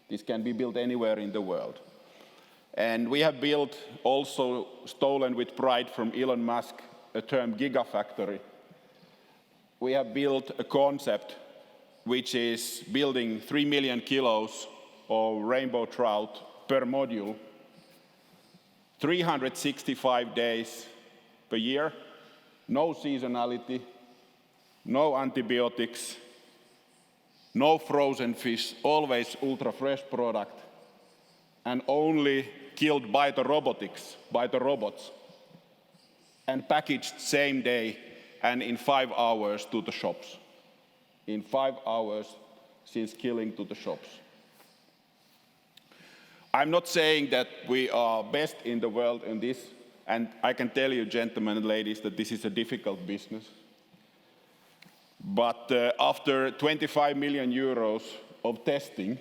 This can be built anywhere in the world. And we have built, also stolen with pride from Elon Musk, a term gigafactory. We have built a concept which is building 3 million kilos of rainbow trout per module, 365 days per year, no seasonality, no antibiotics, no frozen fish, always ultra-fresh product, and only killed by the robots, and packaged same day and in 5 hours to the shops. In 5 hours since killing to the shops. I'm not saying that we are best in the world in this, and I can tell you, gentlemen and ladies, that this is a difficult business. But after 25 million euros of testing,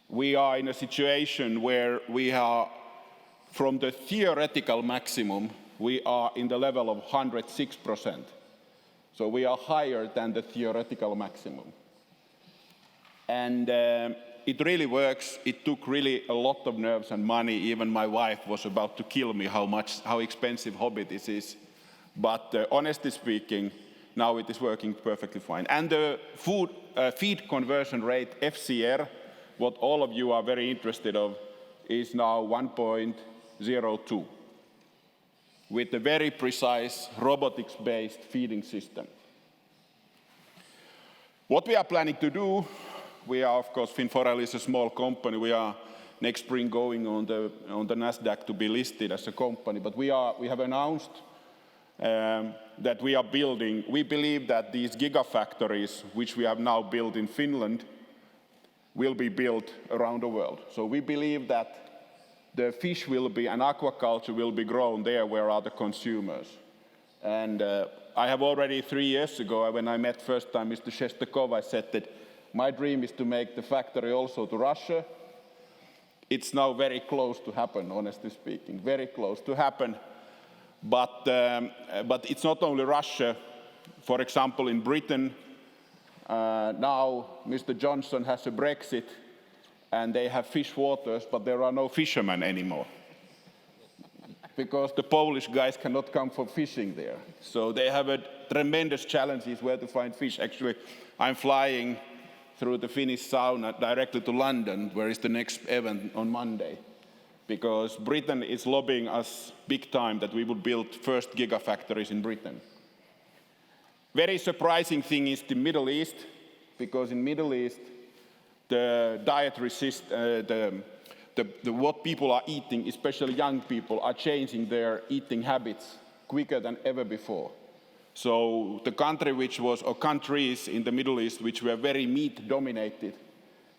we are in a situation where we are, from the theoretical maximum, we are in the level of 106%. So we are higher than the theoretical maximum. And it really works. It took really a lot of nerves and money. Even my wife was about to kill me how expensive hobby this is. But honestly speaking, now it is working perfectly fine. And the feed conversion rate, FCR, what all of you are very interested of, is now 1.02 with a very precise robotics-based feeding system. What we are planning to do, we are, of course, Finforel is a small company. We are next spring going on the NASDAQ to be listed as a company. But we have announced that we are building. We believe that these gigafactories, which we have now built in Finland, will be built around the world. So we believe that the fish will be, and aquaculture will be grown there where are the consumers. And I have already 3 years ago, when I met first time Mr. Shestakov, I said that my dream is to make the factory also to Russia. It's now very close to happen, honestly speaking, very close to happen. But it's not only Russia. For example, in Britain, now Mr. Johnson has a Brexit, and they have fish waters, but there are no fishermen anymore. Because the Polish guys cannot come for fishing there. So they have a tremendous challenges where to find fish. Actually, I'm flying through the Finnish sauna directly to London, where is the next event on Monday. Because Britain is lobbying us big time that we would build first gigafactories in Britain. Very surprising thing is the Middle East, because in Middle East, the dietary system, what people are eating, especially young people, are changing their eating habits quicker than ever before. So the country which was, or countries in the Middle East which were very meat dominated,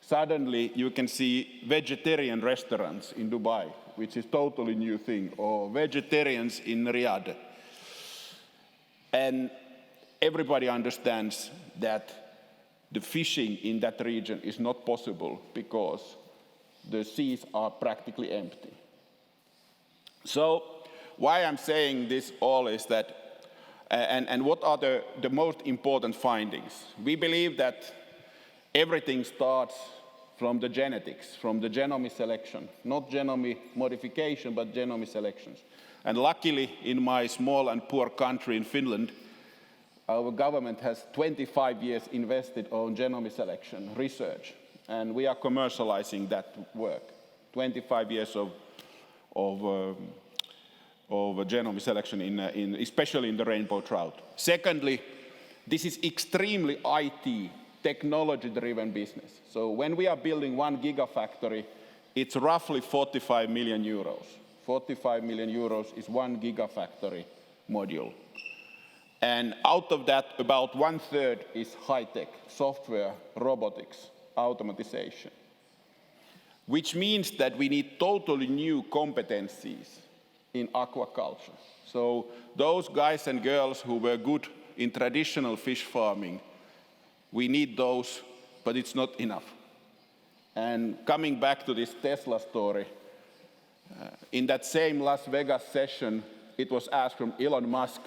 suddenly you can see vegetarian restaurants in Dubai, which is totally new thing, or vegetarians in Riyadh. And everybody understands that the fishing in that region is not possible because the seas are practically empty. So why I'm saying this all is that, and what are the most important findings? We believe that everything starts from the genetics, from the genome selection, not genome modification, but genome selections. And luckily, in my small and poor country in Finland, our government has 25 years invested on genome selection research, and we are commercializing that work. 25 years of genome selection, especially in the rainbow trout. Secondly, this is extremely IT, technology-driven business. So when we are building one gigafactory, it's roughly 45 million euros. 45 million euros is one gigafactory module. And out of that, about 1/3 is high-tech, software, robotics, automatization. Which means that we need totally new competencies in aquaculture. So those guys and girls who were good in traditional fish farming, we need those, but it's not enough. And coming back to this Tesla story, in that same Las Vegas session, it was asked from Elon Musk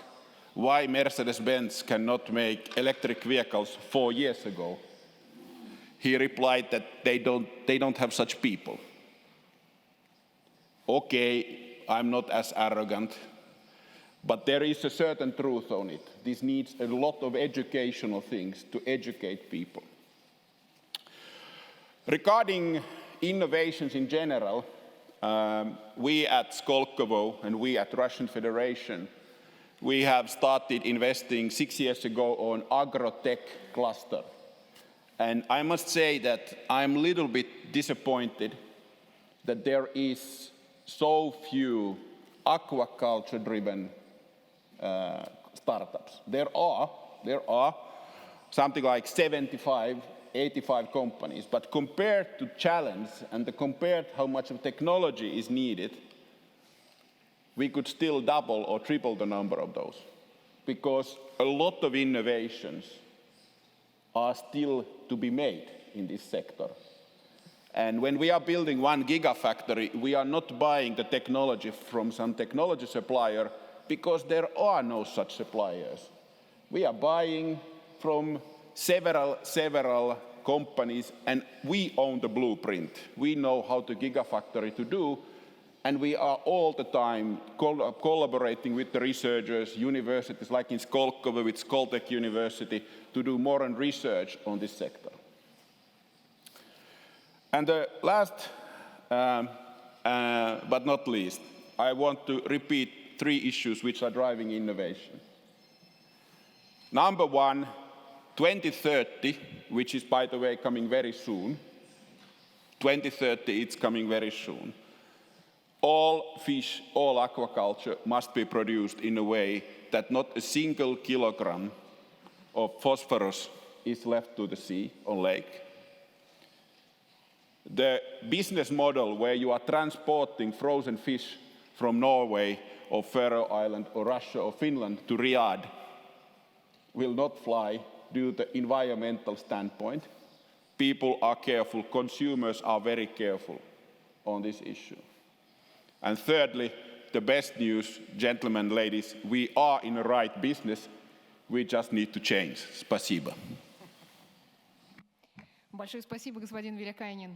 why Mercedes-Benz cannot make electric vehicles 4 years ago. He replied that they don't have such people. Okay, I'm not as arrogant, but there is a certain truth on it. This needs a lot of educational things to educate people. Regarding innovations in general, we at Skolkovo and we at Russian Federation, we have started investing 6 years ago on agrotech cluster. And I must say that I'm a little bit disappointed that there is so few aquaculture-driven startups. There are something like 75, 85 companies, but compared to challenge and compared how much of technology is needed, we could still double or triple the number of those, because a lot of innovations are still to be made in this sector. And when we are building one gigafactory, we are not buying the technology from some technology supplier because there are no such suppliers. We are buying from several companies, and we own the blueprint. We know how the gigafactory to do, and we are all the time collaborating with the researchers, universities like in Skolkovo with Skoltech University to do more and research on this sector. And the last, but not least, I want to repeat 3 issues which are driving innovation. Number 1, 2030, which is, by the way, coming very soon. 2030, it's coming very soon. All fish, all aquaculture must be produced in a way that not a single kilogram of phosphorus is left to the sea or lake. The business model where you are transporting frozen fish from Norway or Faroe Island or Russia or Finland to Riyadh will not fly due to the environmental standpoint. People are careful, consumers are very careful on this issue. And thirdly, the best news, gentlemen, ladies, we are in the right business, we just need to change. Спасибо. Большое спасибо, господин Великанин.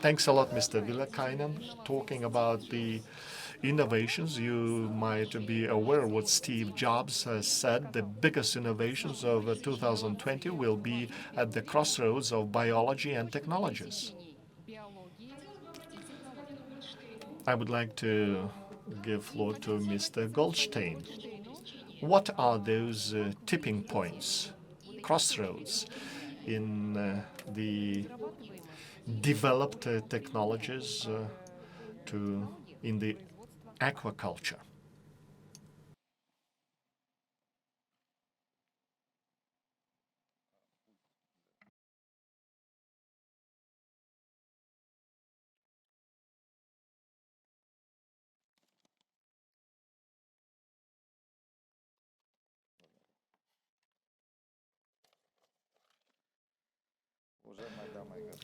Thanks a lot, Mr. Villakainen. Talking about the innovations, you might be aware what Steve Jobs has said. The biggest innovations of 2020 will be at the crossroads of biology and technologies. I would like to give floor to Mr. Goldstein. What are those tipping points, crossroads in the developed technologies in the aquaculture?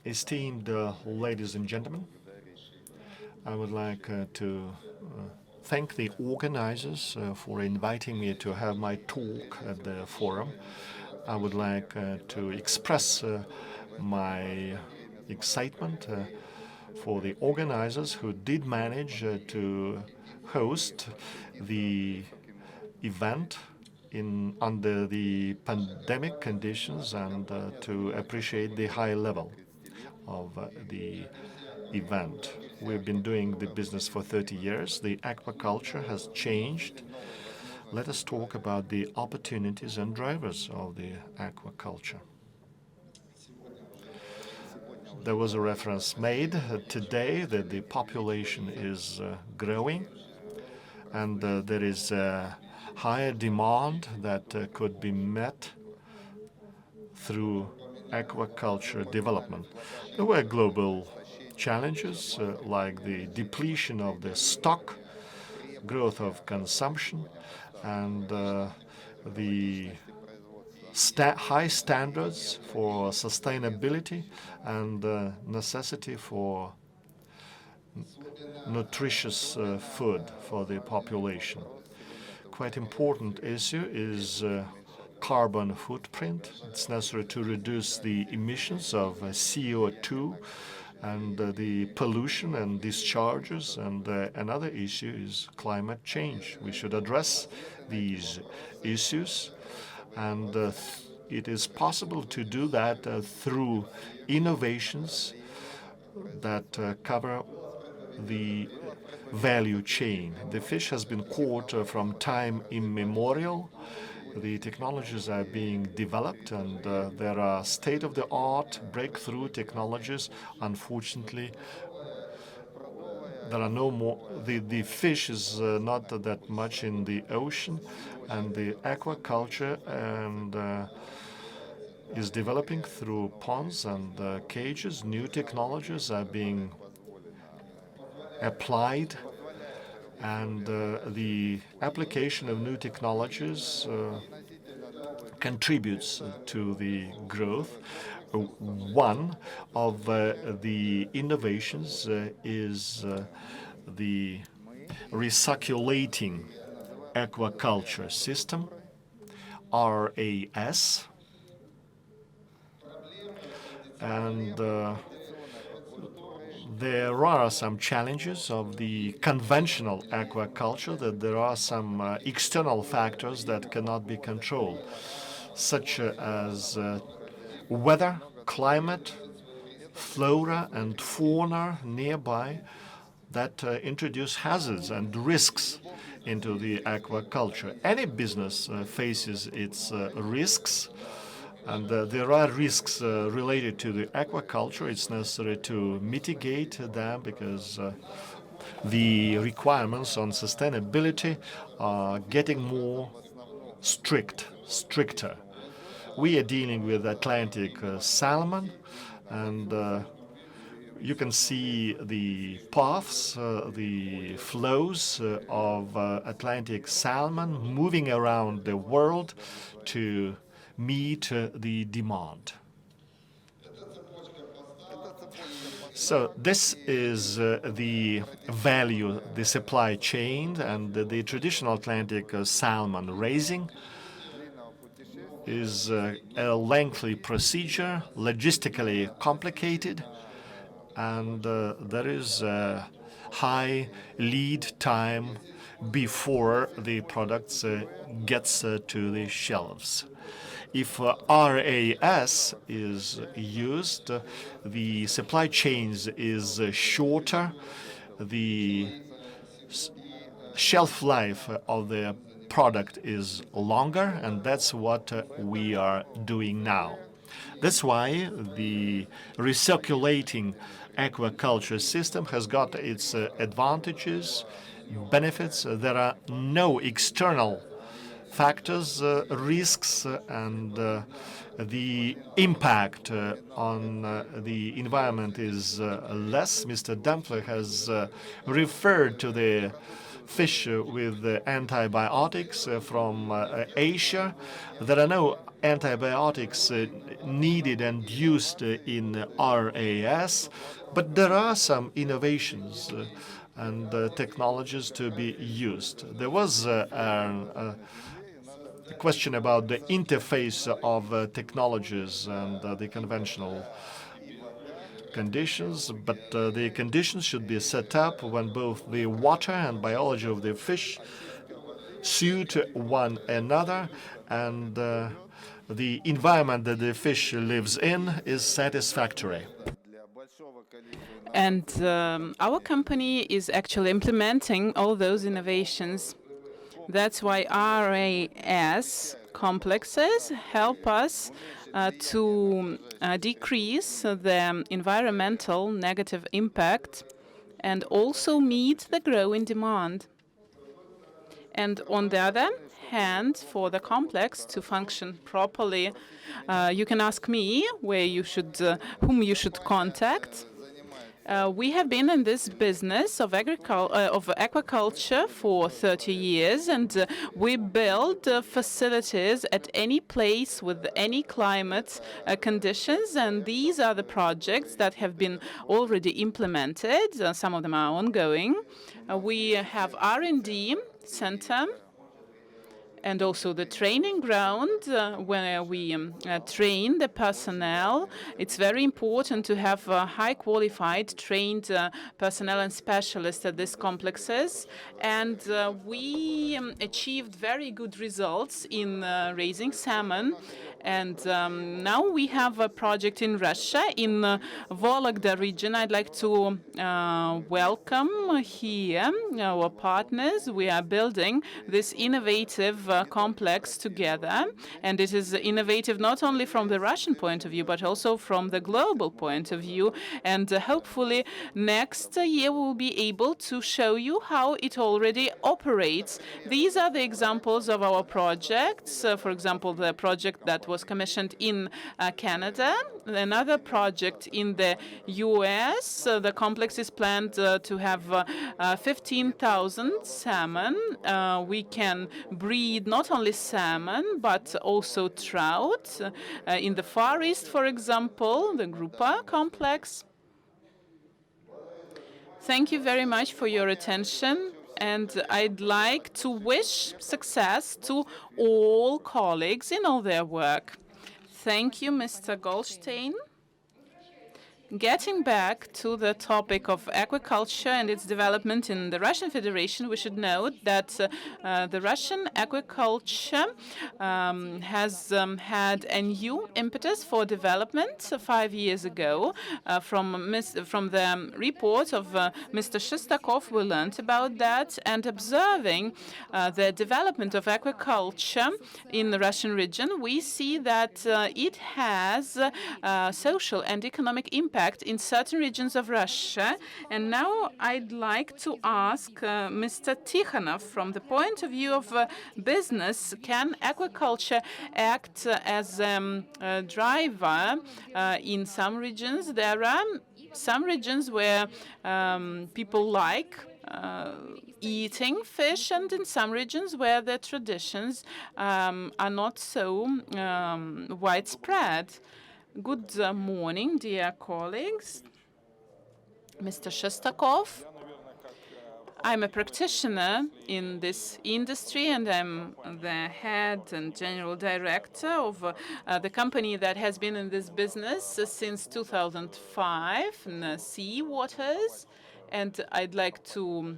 Esteemed ladies and gentlemen, I would like to thank the organizers for inviting me to have my talk at the forum. I would like to express my excitement for the organizers who did manage to host the event under the pandemic conditions and to appreciate the high level of the event. We've been doing the business for 30 years. The aquaculture has changed. Let us talk about the opportunities and drivers of the aquaculture. There was a reference made today that the population is growing, and there is a higher demand that could be met through aquaculture development. There were global challenges like the depletion of the stock, growth of consumption, and the high standards for sustainability and necessity for nutritious food for the population. Quite important issue is carbon footprint. It's necessary to reduce the emissions of CO2 and the pollution and discharges, and another issue is climate change. We should address these issues, and it is possible to do that through innovations that cover the value chain. The fish has been caught from time immemorial. The technologies are being developed, and there are state-of-the-art breakthrough technologies. Unfortunately, there are no more, the fish is not that much in the ocean, and the aquaculture and is developing through ponds and cages. New technologies are being applied, and the application of new technologies contributes to the growth. One of the innovations is the recirculating aquaculture system, RAS, and there are some challenges of the conventional aquaculture, that there are some external factors that cannot be controlled, such as weather, climate, flora and fauna nearby that introduce hazards and risks into the aquaculture. Any business faces its risks, and there are risks related to the aquaculture. It's necessary to mitigate them because the requirements on sustainability are getting more stricter. We are dealing with Atlantic salmon, and you can see the paths, the flows of Atlantic salmon moving around the world to meet the demand. So this is the value, the supply chain, and the traditional Atlantic salmon raising is a lengthy procedure, logistically complicated, and there is a high lead time before the products gets to the shelves. If RAS is used, the supply chains is shorter, the shelf life of the product is longer, and that's what we are doing now. That's why the recirculating aquaculture system has got its advantages, benefits. There are no external factors, risks, and the impact on the environment is less. Mr. Dempler has referred to the fish with antibiotics from Asia. There are no antibiotics needed and used in RAS, but there are some innovations and technologies to be used. There was a question about the interface of technologies and the conventional conditions, but the conditions should be set up when both the water and biology of the fish suit one another, and the environment that the fish lives in is satisfactory. And our company is actually implementing all those innovations. That's why RAS complexes help us to decrease the environmental negative impact and also meet the growing demand. And on the other hand, for the complex to function properly, you can ask me where you should, whom you should contact. We have been in this business of aquaculture for 30 years, and we build facilities at any place with any climate conditions, and these are the projects that have been already implemented. Some of them are ongoing. We have R&D center and also the training ground where we train the personnel. It's very important to have high qualified, trained personnel and specialists at these complexes. And we achieved very good results in raising salmon. And now we have a project in Russia, in Vologda region. I'd like to welcome here our partners. We are building this innovative complex together, and it is innovative not only from the Russian point of view, but also from the global point of view. And hopefully next year we will be able to show you how it already operates. These are the examples of our projects. For example, the project that was commissioned in Canada, another project in the US. The complex is planned to have 15,000 salmon. We can breed not only salmon, but also trout. In the Far East, for example, the Grupa complex. Thank you very much for your attention, and I'd like to wish success to all colleagues in all their work. Thank you, Mr. Goldstein. Getting back to the topic of aquaculture and its development in the Russian Federation, we should note that the Russian aquaculture has had a new impetus for development 5 years ago. From the report of Mr. Shestakov, we learned about that, and observing the development of aquaculture in the Russian region, we see that it has social and economic impact in certain regions of Russia. And now I'd like to ask Mr. Tikhonov, from the point of view of business, can aquaculture act as a driver in some regions? There are some regions where people like eating fish, and in some regions where the traditions are not so widespread. Good morning, dear colleagues. Mr. Shestakov. I'm a practitioner in this industry, and I'm the head and general director of the company that has been in this business since 2005 in sea waters. And I'd like to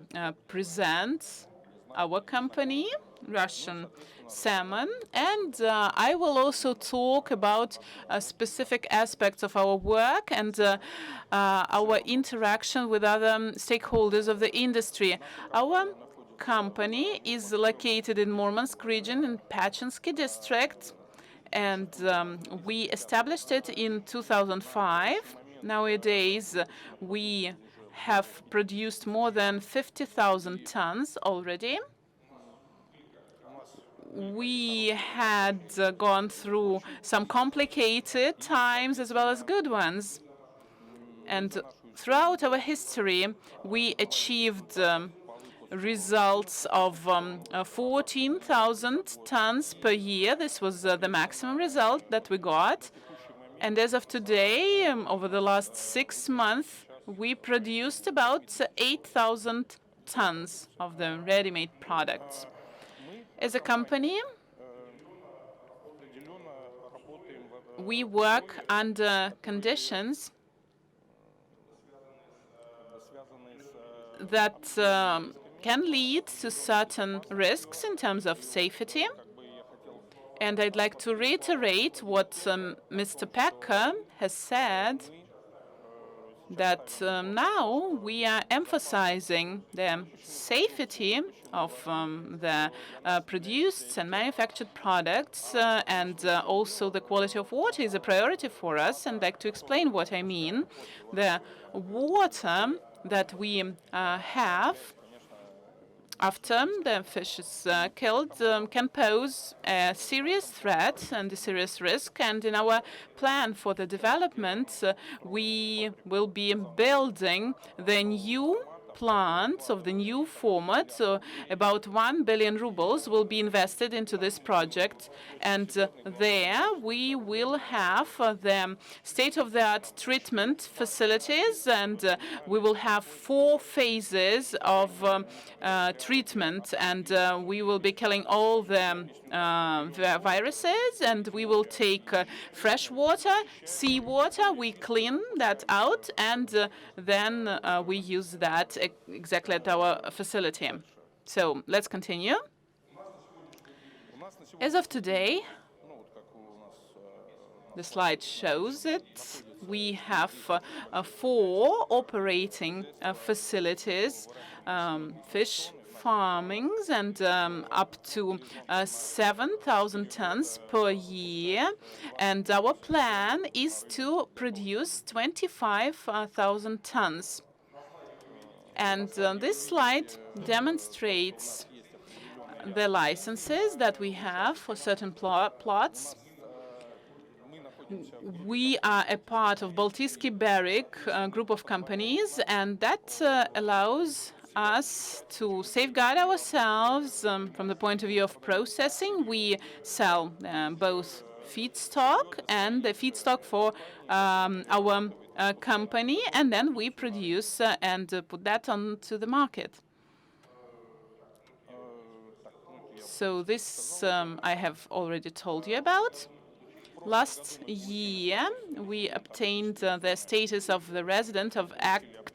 present our company, Russian Salmon, and I will also talk about specific aspects of our work and our interaction with other stakeholders of the industry. Our company is located in Murmansk region in Pachinsky district, and we established it in 2005. Nowadays, we have produced more than 50,000 tons already. We had gone through some complicated times as well as good ones. And throughout our history, we achieved results of 14,000 tons per year. This was the maximum result that we got. And as of today, over the last 6 months, we produced about 8,000 tons of the ready-made products. As a company, we work under conditions that can lead to certain risks in terms of safety. And I'd like to reiterate what Mr. Packer has said, that now we are emphasizing the safety of the produced and manufactured products, and also the quality of water is a priority for us. And I'd like to explain what I mean. The water that we have after the fish is killed can pose a serious threat and a serious risk. And in our plan for the development, we will be building the new plant of the new format. So about 1 billion rubles will be invested into this project. And there we will have the state-of-the-art treatment facilities, and we will have 4 phases of treatment, and we will be killing all the viruses, and we will take fresh water, seawater, we clean that out, and then we use that exactly at our facility. So let's continue. As of today, the slide shows it. We have 4 operating facilities, fish farmings and up to 7,000 tons per year. And our plan is to produce 25,000 tons. And this slide demonstrates the licenses that we have for certain plots. We are a part of Baltiski Barrick group of companies, and that allows us to safeguard ourselves from the point of view of processing. We sell both feedstock and the feedstock for our company, and then we produce and put that onto the market. So this I have already told you about. Last year, we obtained the status of the resident of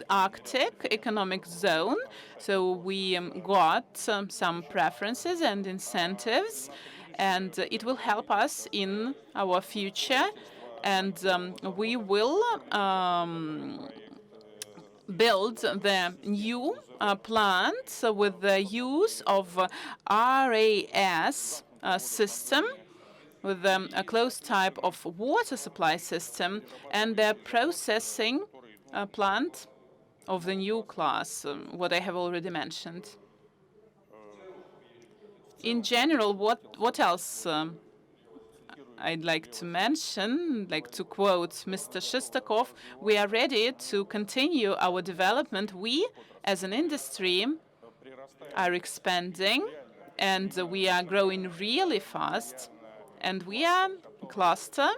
Arctic Economic Zone. So we got some preferences and incentives, and it will help us in our future. And we will build the new plant with the use of RAS system, with a closed type of water supply system, and the processing plant of the new class, what I have already mentioned. In general, what else I'd like to mention, like to quote Mr. Shestakov, we are ready to continue our development. We, as an industry, are expanding, and we are growing really fast. And we are a cluster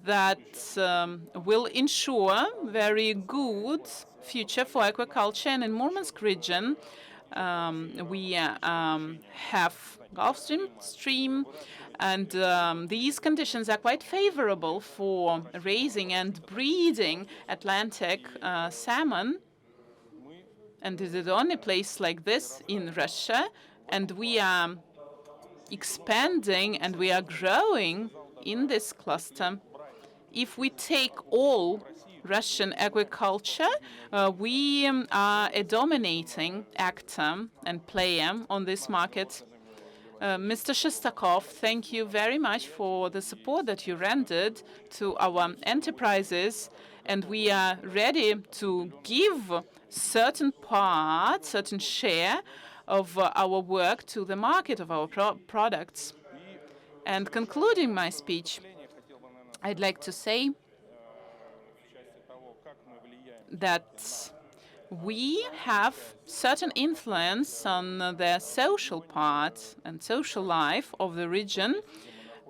that will ensure very good future for aquaculture. And in Murmansk region, we have Gulf Stream, and these conditions are quite favorable for raising and breeding Atlantic salmon. And it is the only place like this in Russia, and we are expanding and we are growing in this cluster. If we take all Russian aquaculture, we are a dominating actor and player on this market. Mr. Shestakov, thank you very much for the support that you rendered to our enterprises, and we are ready to give certain part, certain share of our work to the market of our products. And concluding my speech, I'd like to say that we have certain influence on the social part and social life of the region.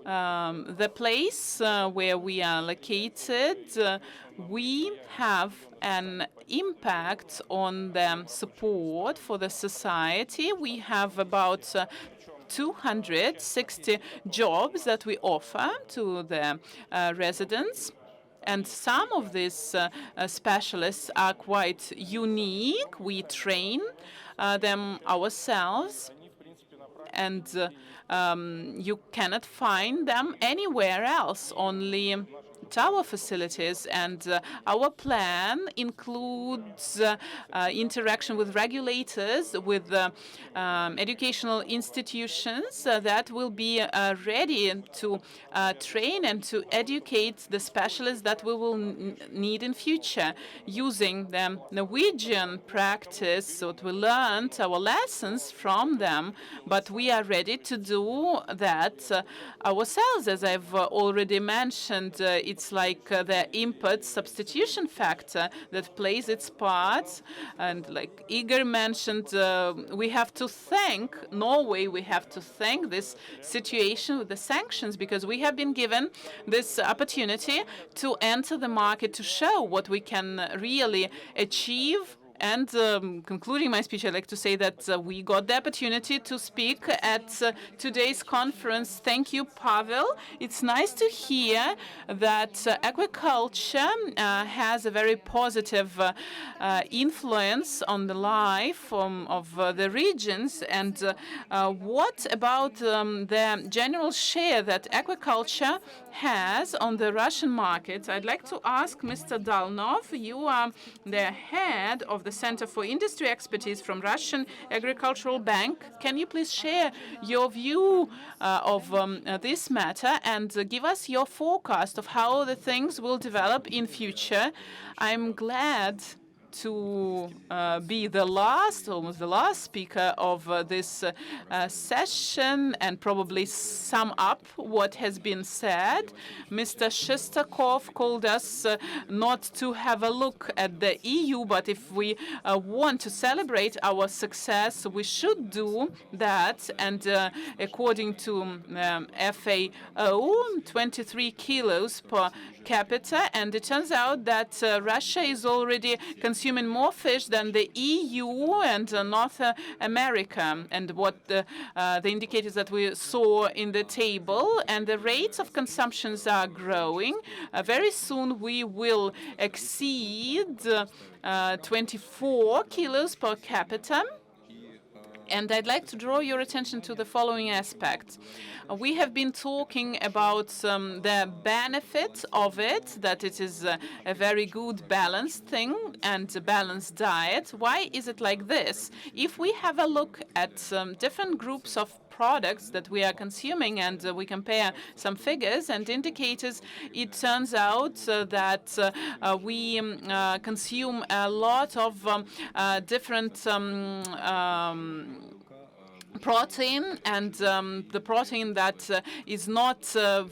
The place where we are located, we have an impact on the support for the society. We have about 260 jobs that we offer to the residents. And some of these specialists are quite unique. We train them ourselves, and you cannot find them anywhere else, only at our facilities. And our plan includes interaction with regulators, with educational institutions that will be ready to train and to educate the specialists that we will need in future, using the Norwegian practice, what we learned, our lessons from them. But we are ready to do that ourselves. As I've already mentioned, it's like the input substitution factor that plays its part. And like Igor mentioned, we have to thank Norway, we have to thank this situation with the sanctions, because we have been given this opportunity to enter the market, to show what we can really achieve. And concluding my speech, I'd like to say that we got the opportunity to speak at today's conference. Thank you, Pavel. It's nice to hear that aquaculture has a very positive influence on the life of the regions. And what about the general share that aquaculture has on the Russian market? I'd like to ask Mr. Dalnov. You are the head of the Center for Industry Expertise from Russian Agricultural Bank. Can you please share your view of this matter and give us your forecast of how the things will develop in future? I'm glad to be the last, almost the last speaker of this session and probably sum up what has been said. Mr. Shestakov called us not to have a look at the EU, but if we want to celebrate our success, we should do that. And according to FAO, 23 kilos per capita, and it turns out that Russia is already consuming more fish than the EU and North America, and what the indicators that we saw in the table, and the rates of consumptions are growing. Very soon we will exceed 24 kilos per capita. And I'd like to draw your attention to the following aspects. We have been talking about the benefit of it, that it is a very good balanced thing and a balanced diet. Why is it like this? If we have a look at different groups of products that we are consuming and we compare some figures and indicators, it turns out that we consume a lot of different protein, and the protein that is not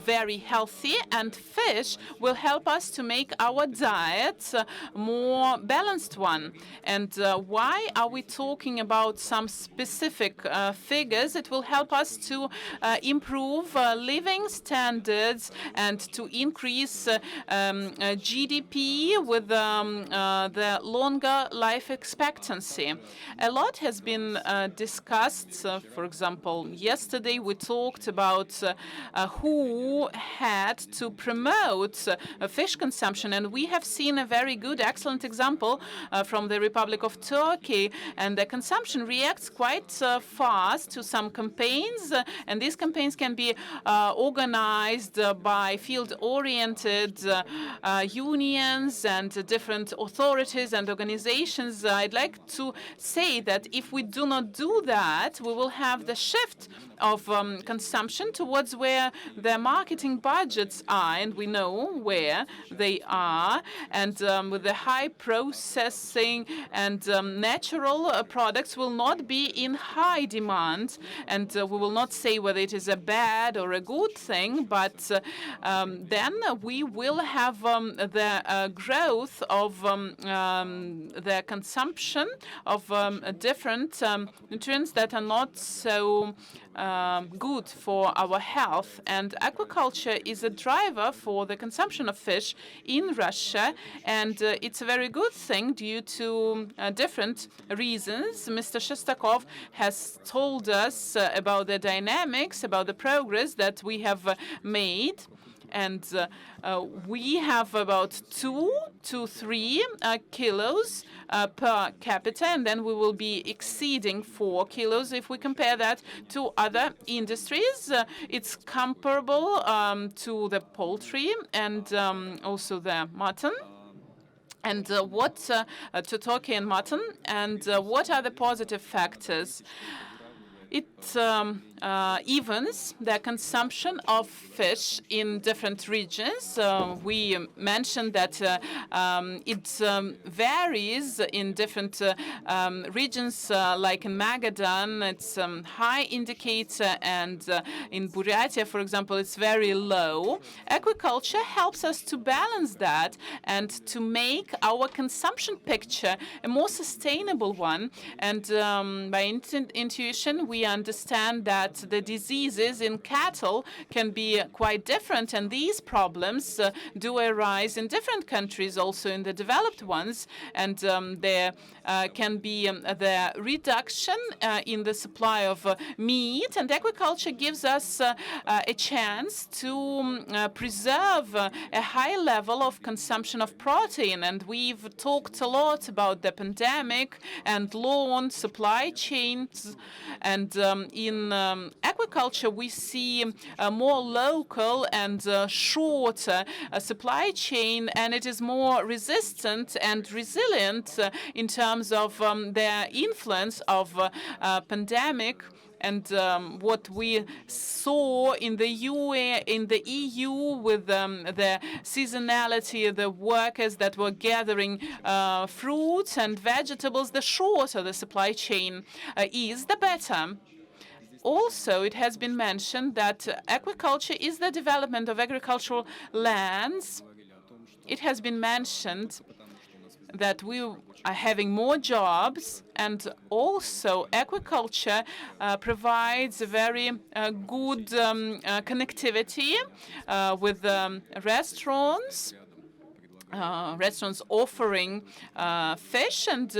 very healthy, and fish will help us to make our diet more balanced one. And why are we talking about some specific figures? It will help us to improve living standards and to increase GDP with the longer life expectancy. A lot has been discussed. For example, yesterday we talked about who had to promote fish consumption, and we have seen a very good, excellent example from the Republic of Turkey, and the consumption reacts quite fast to some campaigns, and these campaigns can be organized by field-oriented unions and different authorities and organizations. I'd like to say that if we do not do that, we will have the shift of consumption towards where the marketing budgets are, and we know where they are. And with the high processing and natural products will not be in high demand, and we will not say whether it is a bad or a good thing, but then we will have the growth of the consumption of different nutrients that are not so good for our health. And aquaculture is a driver for the consumption of fish in Russia, and it's a very good thing due to different reasons. Mr. Shestakov has told us about the dynamics, about the progress that we have made. And we have about 2 to 3 kilos per capita, and then we will be exceeding 4 kilos if we compare that to other industries. It's comparable to the poultry and also the mutton. And to turkey and mutton, and what are the positive factors? It evens the consumption of fish in different regions. We mentioned that it varies in different regions, like in Magadan, it's high indicator, and in Buryatia, for example, it's very low. Aquaculture helps us to balance that and to make our consumption picture a more sustainable one. And by intuition, we understand that the diseases in cattle can be quite different, and these problems do arise in different countries, also in the developed ones, and there can be the reduction in the supply of meat, and aquaculture gives us a chance to preserve a high level of consumption of protein. And we've talked a lot about the pandemic and long supply chains, and And in aquaculture, we see a more local and shorter supply chain, and it is more resistant and resilient in terms of their influence of pandemic. And what we saw in the EU with the seasonality, the workers that were gathering fruits and vegetables, the shorter the supply chain is, the better. Also, it has been mentioned that aquaculture is the development of agricultural lands. It has been mentioned that we are having more jobs, and also aquaculture provides a very good connectivity with restaurants. Restaurants offering fish, and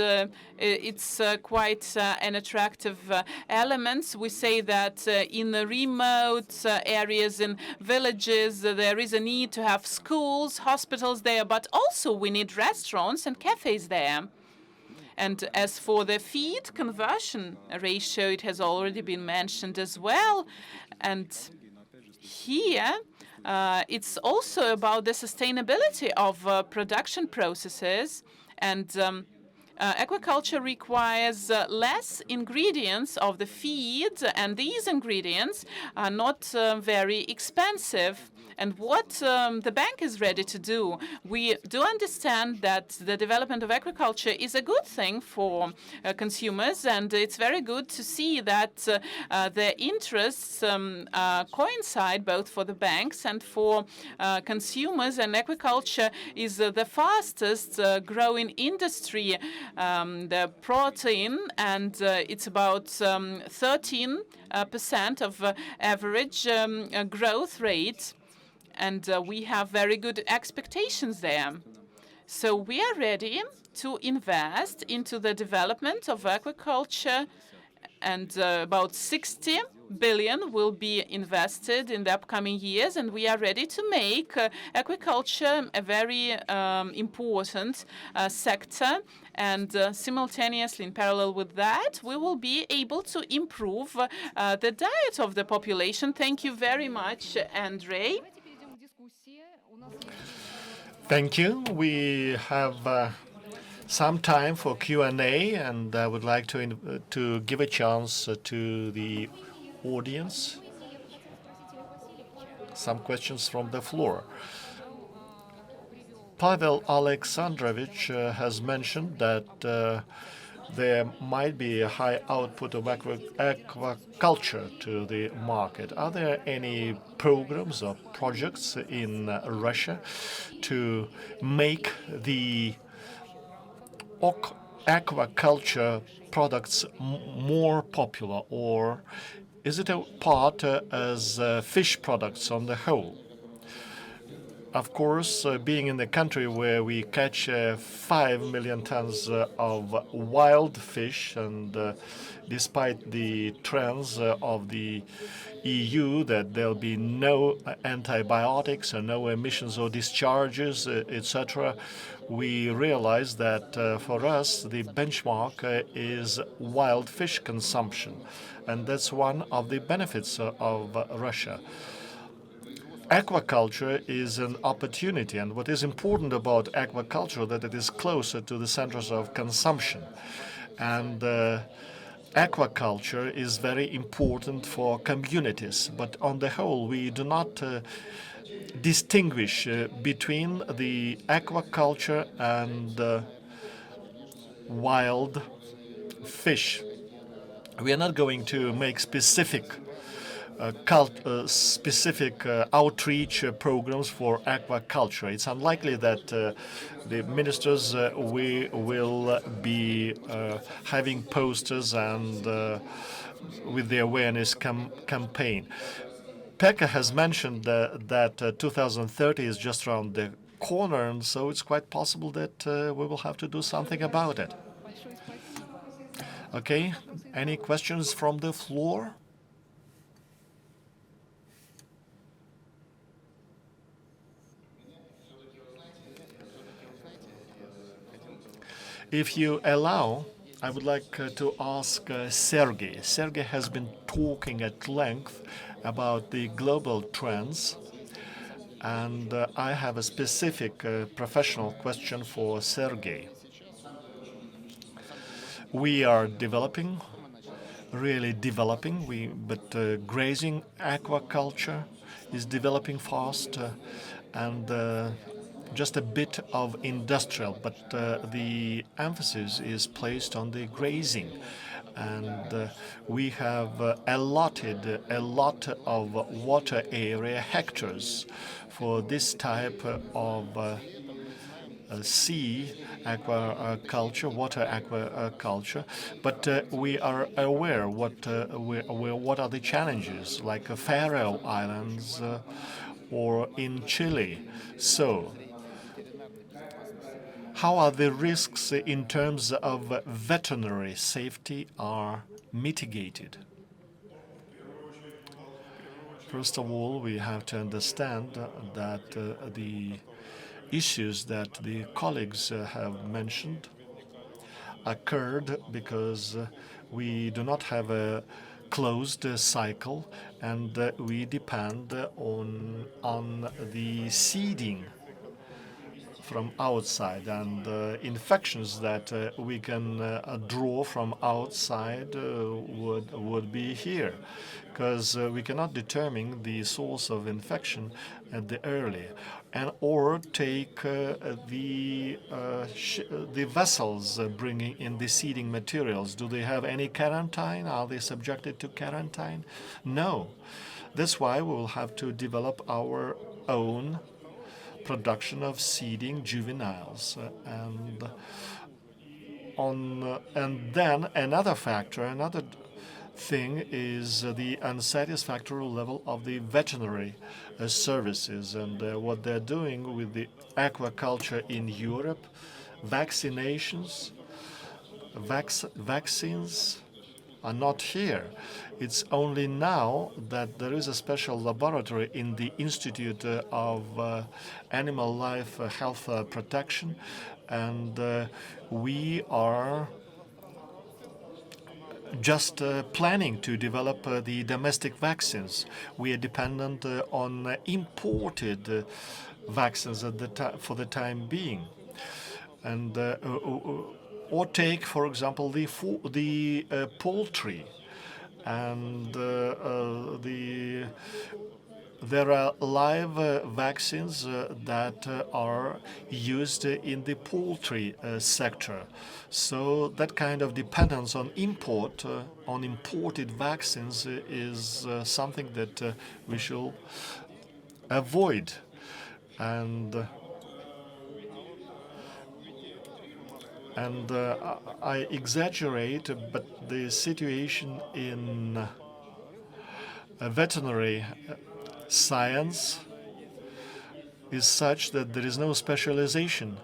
it's quite an attractive element. We say that in the remote areas, in villages, there is a need to have schools, hospitals there, but also we need restaurants and cafes there. And as for the feed conversion ratio, it has already been mentioned as well. And here, it's also about the sustainability of production processes, and aquaculture requires less ingredients of the feed, and these ingredients are not very expensive. And what the bank is ready to do, we do understand that the development of aquaculture is a good thing for consumers, and it's very good to see that the interests coincide both for the banks and for consumers. And aquaculture is the fastest growing industry, the protein, and it's about 13% of average growth rate. And we have very good expectations there. So we are ready to invest into the development of aquaculture, and about 60 billion will be invested in the upcoming years, and we are ready to make aquaculture a very important sector. And simultaneously, in parallel with that, we will be able to improve the diet of the population. Thank you very much, Andrei. Thank you. We have some time for Q&A, and I would like to give a chance to the audience. Some questions from the floor. Pavel Alexandrovich has mentioned that there might be a high output of aquaculture to the market. Are there any programs or projects in Russia to make the aquaculture products more popular, or is it a part as fish products on the whole? Of course, being in the country where we catch 5 million tons of wild fish, and despite the trends of the EU that there'll be no antibiotics and no emissions or discharges, etc., we realize that for us the benchmark is wild fish consumption, and that's one of the benefits of Russia. Aquaculture is an opportunity, and what is important about aquaculture that it is closer to the centers of consumption. And aquaculture is very important for communities, but on the whole we do not distinguish between the aquaculture and wild fish. We are not going to make specific outreach programs for aquaculture. It's unlikely that the ministers will be having posters and with the awareness campaign. Pekka has mentioned that 2030 is just around the corner, and so it's quite possible that we will have to do something about it. Okay, any questions from the floor? If you allow, I would like to ask Sergey. Sergey has been talking at length about the global trends, and I have a specific professional question for Sergey. We are developing, really developing, but grazing aquaculture is developing fast, and just a bit of industrial, but the emphasis is placed on the grazing. And we have allotted a lot of water area, hectares, for this type of sea aquaculture, water aquaculture, but we are aware what are the challenges, like Faroe Islands or in Chile. So, how are the risks in terms of veterinary safety are mitigated? First of all, we have to understand that the issues that the colleagues have mentioned occurred because we do not have a closed cycle, and we depend on the seeding from outside, and infections that we can draw from outside would be here, because we cannot determine the source of infection at the early, and or take the vessels bringing in the seeding materials. Do they have any quarantine? Are they subjected to quarantine? No. That's why we will have to develop our own production of seeding juveniles, and then another factor, another thing is the unsatisfactory level of the veterinary services, and what they're doing with the aquaculture in Europe. Vaccinations, vaccines are not here. It's only now that there is a special laboratory in the Institute of Animal Life Health Protection, and we are just planning to develop the domestic vaccines. We are dependent on imported vaccines for the time being. And or take, for example, the poultry, and there are live vaccines that are used in the poultry sector. So that kind of dependence on imported vaccines is something that we should avoid. And I exaggerate, but the situation in veterinary science is such that there is no specialization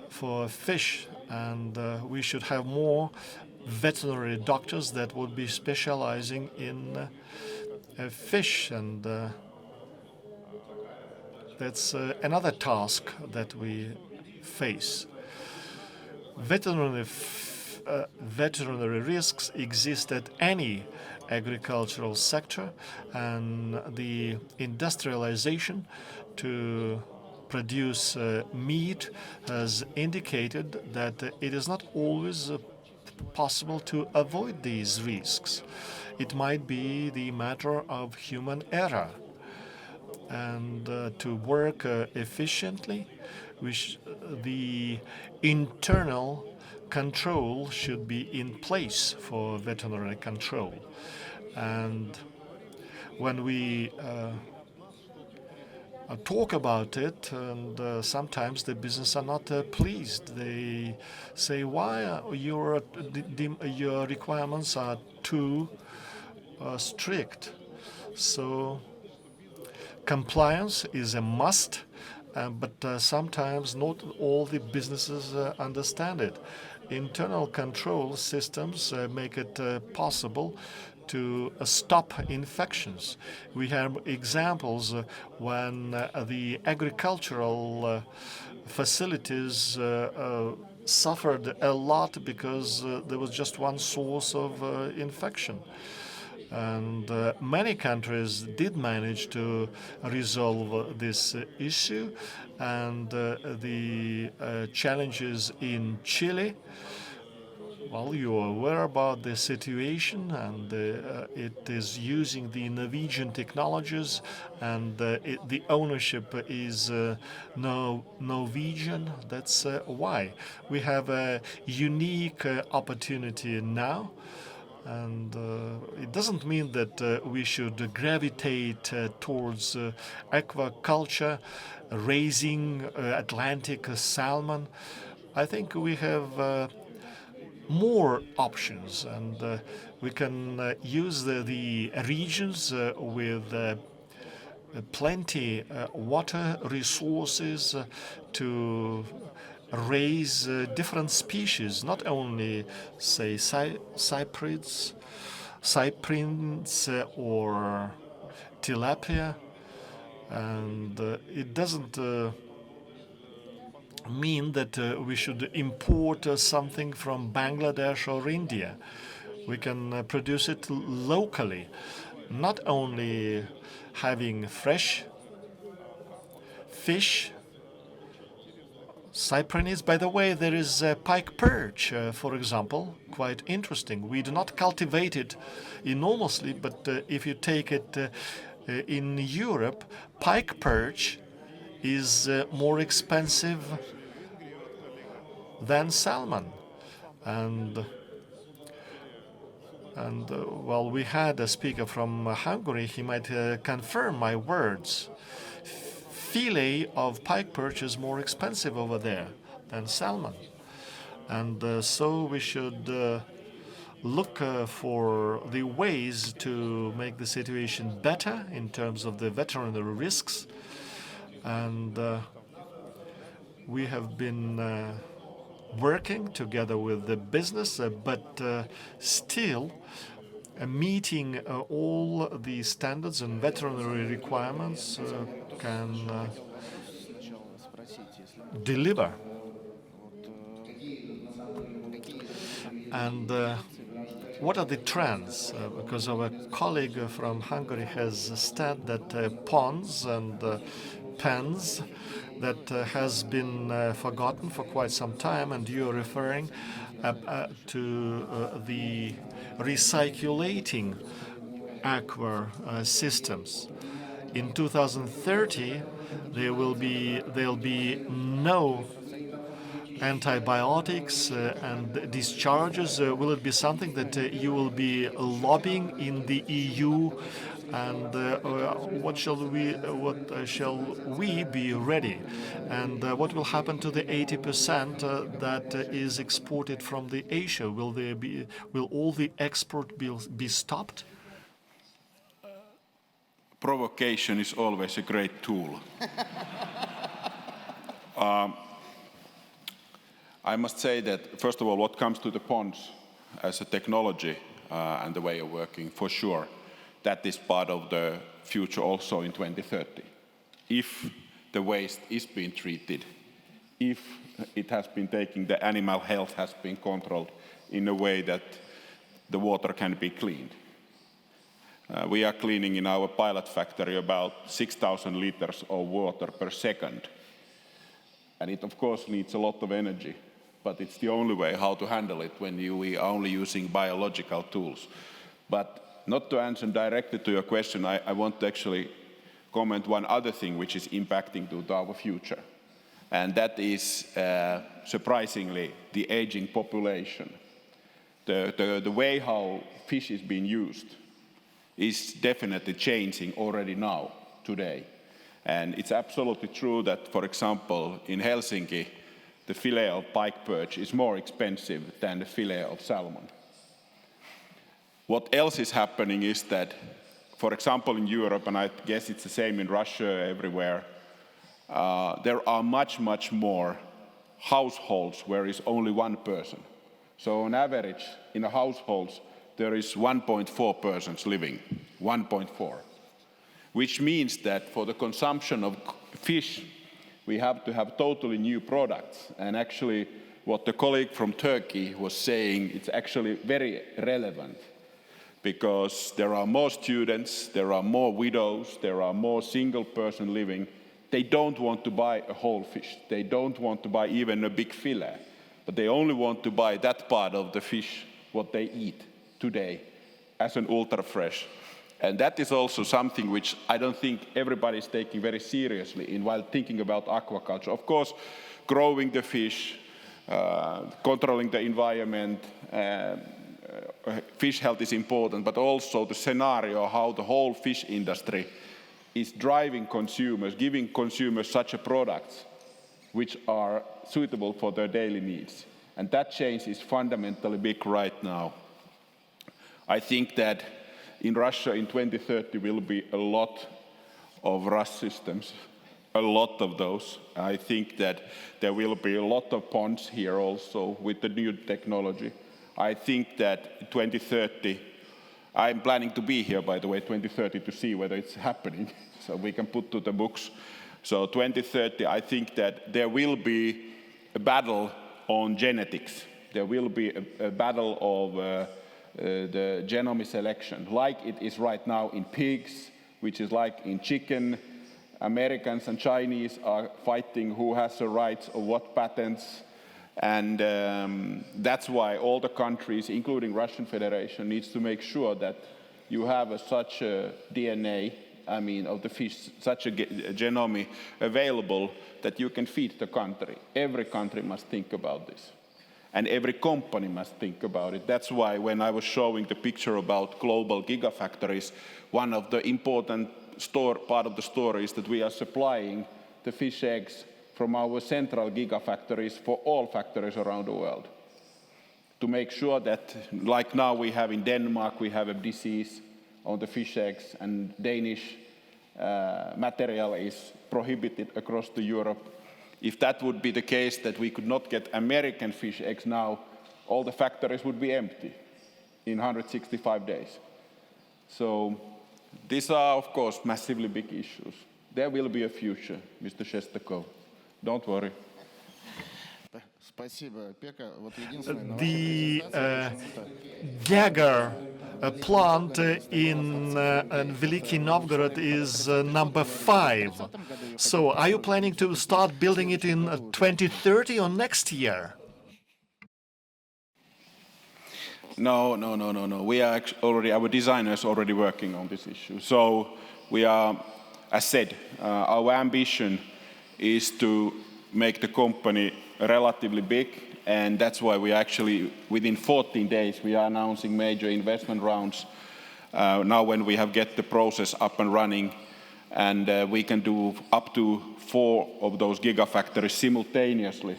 for fish, and we should have more veterinary doctors that would be specializing in fish, and that's another task that we face. Veterinary risks exist at any agricultural sector, and the industrialization to produce meat has indicated that it is not always possible to avoid these risks. It might be the matter of human error, and to work efficiently, the internal control should be in place for veterinary control. And when we talk about it, and sometimes the business are not pleased. They say, why your requirements are too strict? So compliance is a must, but sometimes not all the businesses understand it. Internal control systems make it possible to stop infections. We have examples when the agricultural facilities suffered a lot because there was just one source of infection. And many countries did manage to resolve this issue. And the challenges in Chile, well, you are aware about the situation, and it is using the Norwegian technologies, and the ownership is Norwegian. That's why we have a unique opportunity now. And it doesn't mean that we should gravitate towards aquaculture, raising Atlantic salmon. I think we have more options, and we can use the regions with plenty water resources to raise different species, not only, say, cyprids or tilapia. And it doesn't mean that we should import something from Bangladesh or India. We can produce it locally, not only having fresh fish, cyprinids. By the way, there is pike perch, for example, quite interesting. We do not cultivate it enormously, but if you take it in Europe, pike perch is more expensive than salmon. And well, we had a speaker from Hungary. He might confirm my words. Fillet of pike perch is more expensive over there than salmon. And so we should look for the ways to make the situation better in terms of the veterinary risks. And we have been working together with the business, but still meeting all the standards and veterinary requirements can deliver. And what are the trends? Because our colleague from Hungary has stated that ponds and pens that has been forgotten for quite some time, and you're referring to the recirculating aqua systems. In 2030, there'll be no antibiotics and discharges. Will it be something that you will be lobbying in the EU? And what shall we be ready? And what will happen to the 80% that is exported from the Asia? Will all the export be stopped? Provocation is always a great tool. I must say that, first of all, what comes to the ponds as a technology and the way of working, for sure, that is part of the future also in 2030. If the waste is being treated, if it has been taken, the animal health has been controlled in a way that the water can be cleaned. We are cleaning in our pilot factory about 6,000 liters of water per second. And it, of course, needs a lot of energy, but it's the only way how to handle it when we are only using biological tools. But not to answer directly to your question, I want to actually comment one other thing which is impacting to our future. And that is, surprisingly, the aging population. The way how fish is being used is definitely changing already now, today. And it's absolutely true that, for example, in Helsinki, the fillet of pike perch is more expensive than the fillet of salmon. What else is happening is that, for example, in Europe, and I guess it's the same in Russia, everywhere, there are much more households where is only one person. So on average, in a households, there is 1.4 persons living, 1.4. Which means that for the consumption of fish, we have to have totally new products. And actually, what the colleague from Turkey was saying, it's actually very relevant, because there are more students, there are more widows, there are more single person living. They don't want to buy a whole fish. They don't want to buy even a big fillet, but they only want to buy that part of the fish what they eat today as an ultra fresh. And that is also something which I don't think everybody is taking very seriously while thinking about aquaculture. Of course, growing the fish, controlling the environment, fish health is important, but also the scenario how the whole fish industry is driving consumers, giving consumers such a products which are suitable for their daily needs. And that change is fundamentally big right now. I think that in Russia in 2030 will be a lot of RAS systems, a lot of those. I think that there will be a lot of ponds here also with the new technology. I think that 2030, I'm planning to be here, by the way, 2030 to see whether it's happening, so we can put to the books. So 2030, I think that there will be a battle on genetics. There will be a battle of the genome selection, like it is right now in pigs, which is like in chicken. Americans and Chinese are fighting who has the rights of what patents. And that's why all the countries, including Russian Federation, needs to make sure that you have such a DNA, I mean, of the fish, such a genome available that you can feed the country. Every country must think about this. And every company must think about it. That's why when I was showing the picture about global gigafactories, one of the important part of the story is that we are supplying the fish eggs from our central gigafactories for all factories around the world. To make sure that, like now we have in Denmark, we have a disease on the fish eggs, and Danish material is prohibited across Europe. If that would be the case, that we could not get American fish eggs now, all the factories would be empty in 165 days. So these are, of course, massively big issues. There will be a future, Mr. Shestakov. Don't worry. The Gagger plant in Veliki Novgorod is number 5. So are you planning to start building it in 2030 or next year? No. We are already, our designers are already working on this issue. So we are, as said, our ambition is to make the company relatively big, and that's why we actually, within 14 days, we are announcing major investment rounds now when we have get the process up and running, and we can do up to 4 of those gigafactories simultaneously.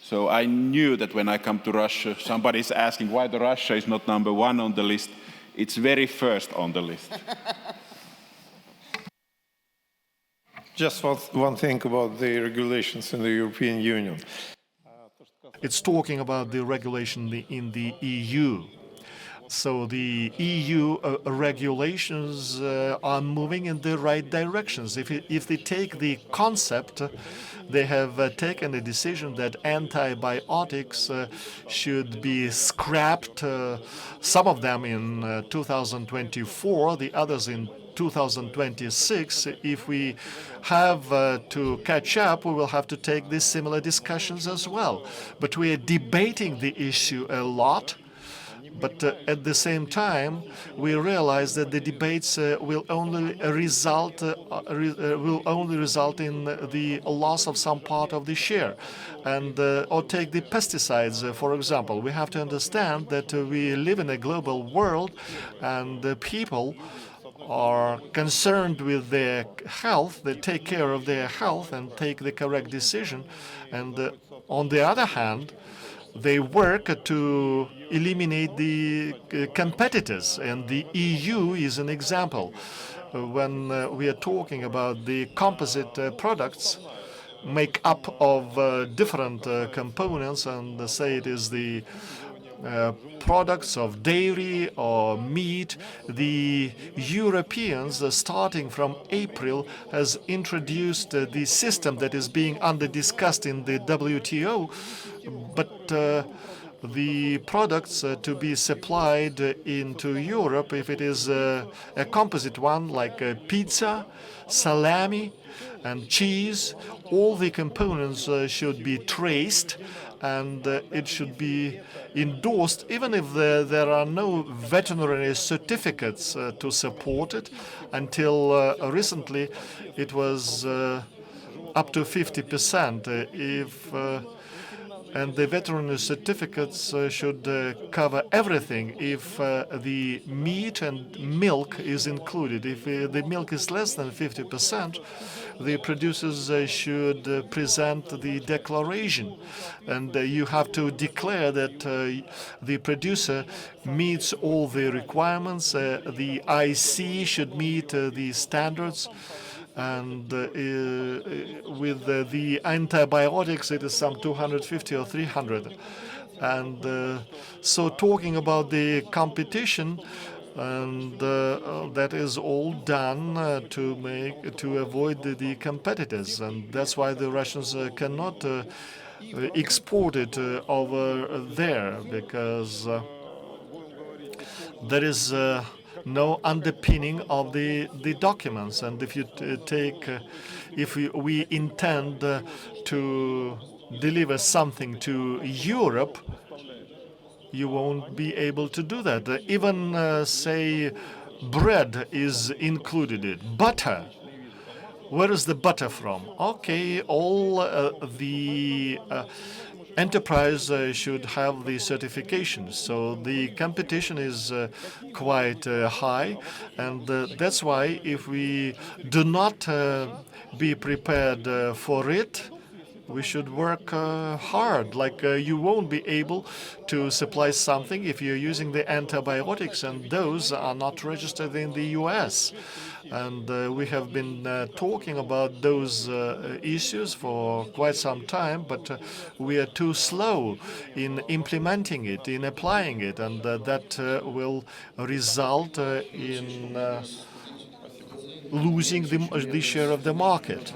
So I knew that when I come to Russia, somebody's asking why the Russia is not number 1 on the list. It's very first on the list. Just one thing about the regulations in the European Union. It's talking about the regulation in the EU. So the EU regulations are moving in the right directions. If they take the concept, they have taken a decision that antibiotics should be scrapped, some of them in 2024, the others in 2026. If we have to catch up, we will have to take these similar discussions as well. But we are debating the issue a lot. But at the same time, we realize that the debates will only result in the loss of some part of the share. And or take the pesticides, for example. We have to understand that we live in a global world, and people are concerned with their health. They take care of their health and take the correct decision. And on the other hand, they work to eliminate the competitors, and the EU is an example. When we are talking about the composite products make up of different components, and say it is the products of dairy or meat, the Europeans, starting from April, has introduced the system that is being discussed in the WTO, but the products to be supplied into Europe, if it is a composite one like pizza, salami, and cheese, all the components should be traced, and it should be endorsed, even if there are no veterinary certificates to support it. Until recently, it was up to 50%. And the veterinary certificates should cover everything if the meat and milk is included. If the milk is less than 50%, the producers should present the declaration. And you have to declare that the producer meets all the requirements. The IC should meet the standards. And with the antibiotics, it is some 250 or 300. And so talking about the competition, and that is all done to avoid the competitors. And that's why the Russians cannot export it over there, because there is no underpinning of the documents. And if you if we intend to deliver something to Europe, you won't be able to do that. Even say bread is included in butter. Where is the butter from? Okay, all the enterprise should have the certifications. So the competition is quite high, and that's why if we do not be prepared for it, we should work hard. Like you won't be able to supply something if you're using the antibiotics, and those are not registered in the US. And we have been talking about those issues for quite some time, but we are too slow in implementing it, in applying it, and that will result in losing the share of the market.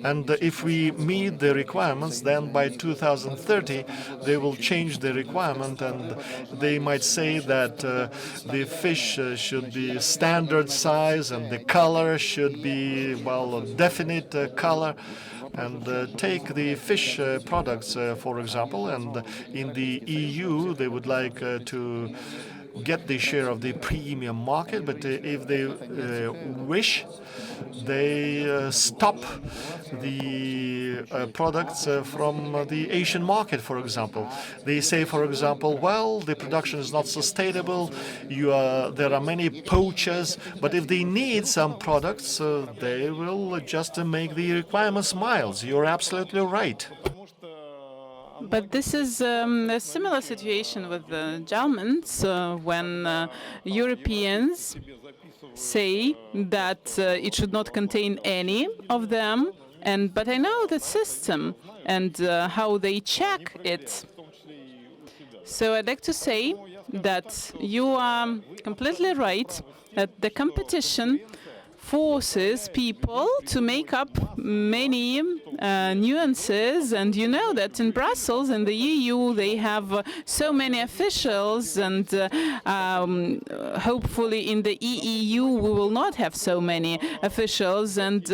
And if we meet the requirements, then by 2030 they will change the requirement, and they might say that the fish should be standard size and the color should be, well, a definite color. And take the fish products, for example, and in the EU they would like to get the share of the premium market, but if they wish, they stop the products from the Asian market, for example. They say, for example, well, the production is not sustainable, there are many poachers, but if they need some products, they will just make the requirements mild. You're absolutely right. But this is a similar situation with the Germans when Europeans say that it should not contain any of them. But I know the system and how they check it. So I'd like to say that you are completely right, that the competition forces people to make up many nuances, and you know that in Brussels, in the EU, they have so many officials, and hopefully in the EEU we will not have so many officials. And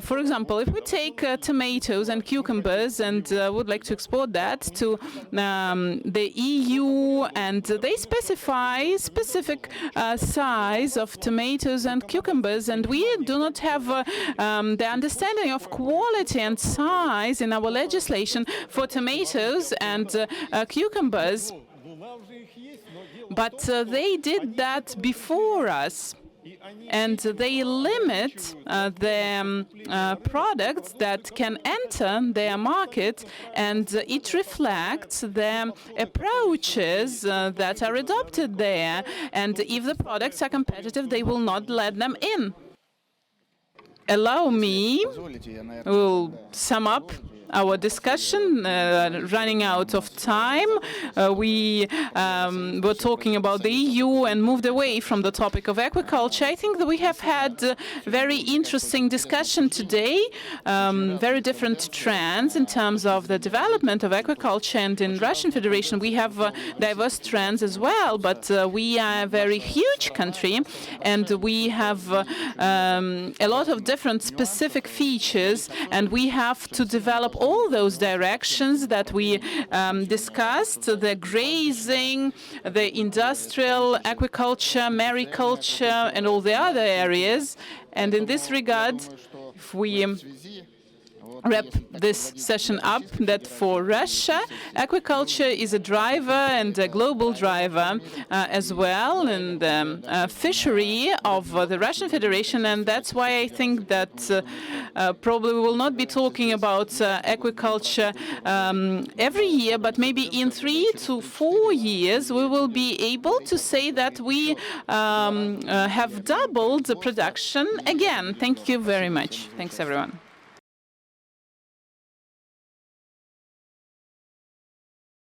for example, if we take tomatoes and cucumbers and would like to export that to the EU, and they specify specific size of tomatoes and cucumbers, and we do not have the understanding of quality and size in our legislation for tomatoes and cucumbers. But they did that before us, and they limit the products that can enter their market, and it reflects the approaches that are adopted there. And if the products are competitive, they will not let them in. Allow me, we'll sum up our discussion, running out of time. We were talking about the EU and moved away from the topic of aquaculture. I think that we have had a very interesting discussion today, very different trends in terms of the development of aquaculture, and in Russian Federation we have diverse trends as well, but we are a very huge country and we have a lot of different specific features, and we have to develop all those directions that we discussed, the grazing, the industrial aquaculture, mariculture, and all the other areas. And in this regard, if we wrap this session up, that for Russia, aquaculture is a driver and a global driver as well, and fishery of the Russian Federation, and that's why I think that probably we will not be talking about aquaculture every year, but maybe in 3 to 4 years we will be able to say that we have doubled the production again. Thank you very much. Thanks, everyone.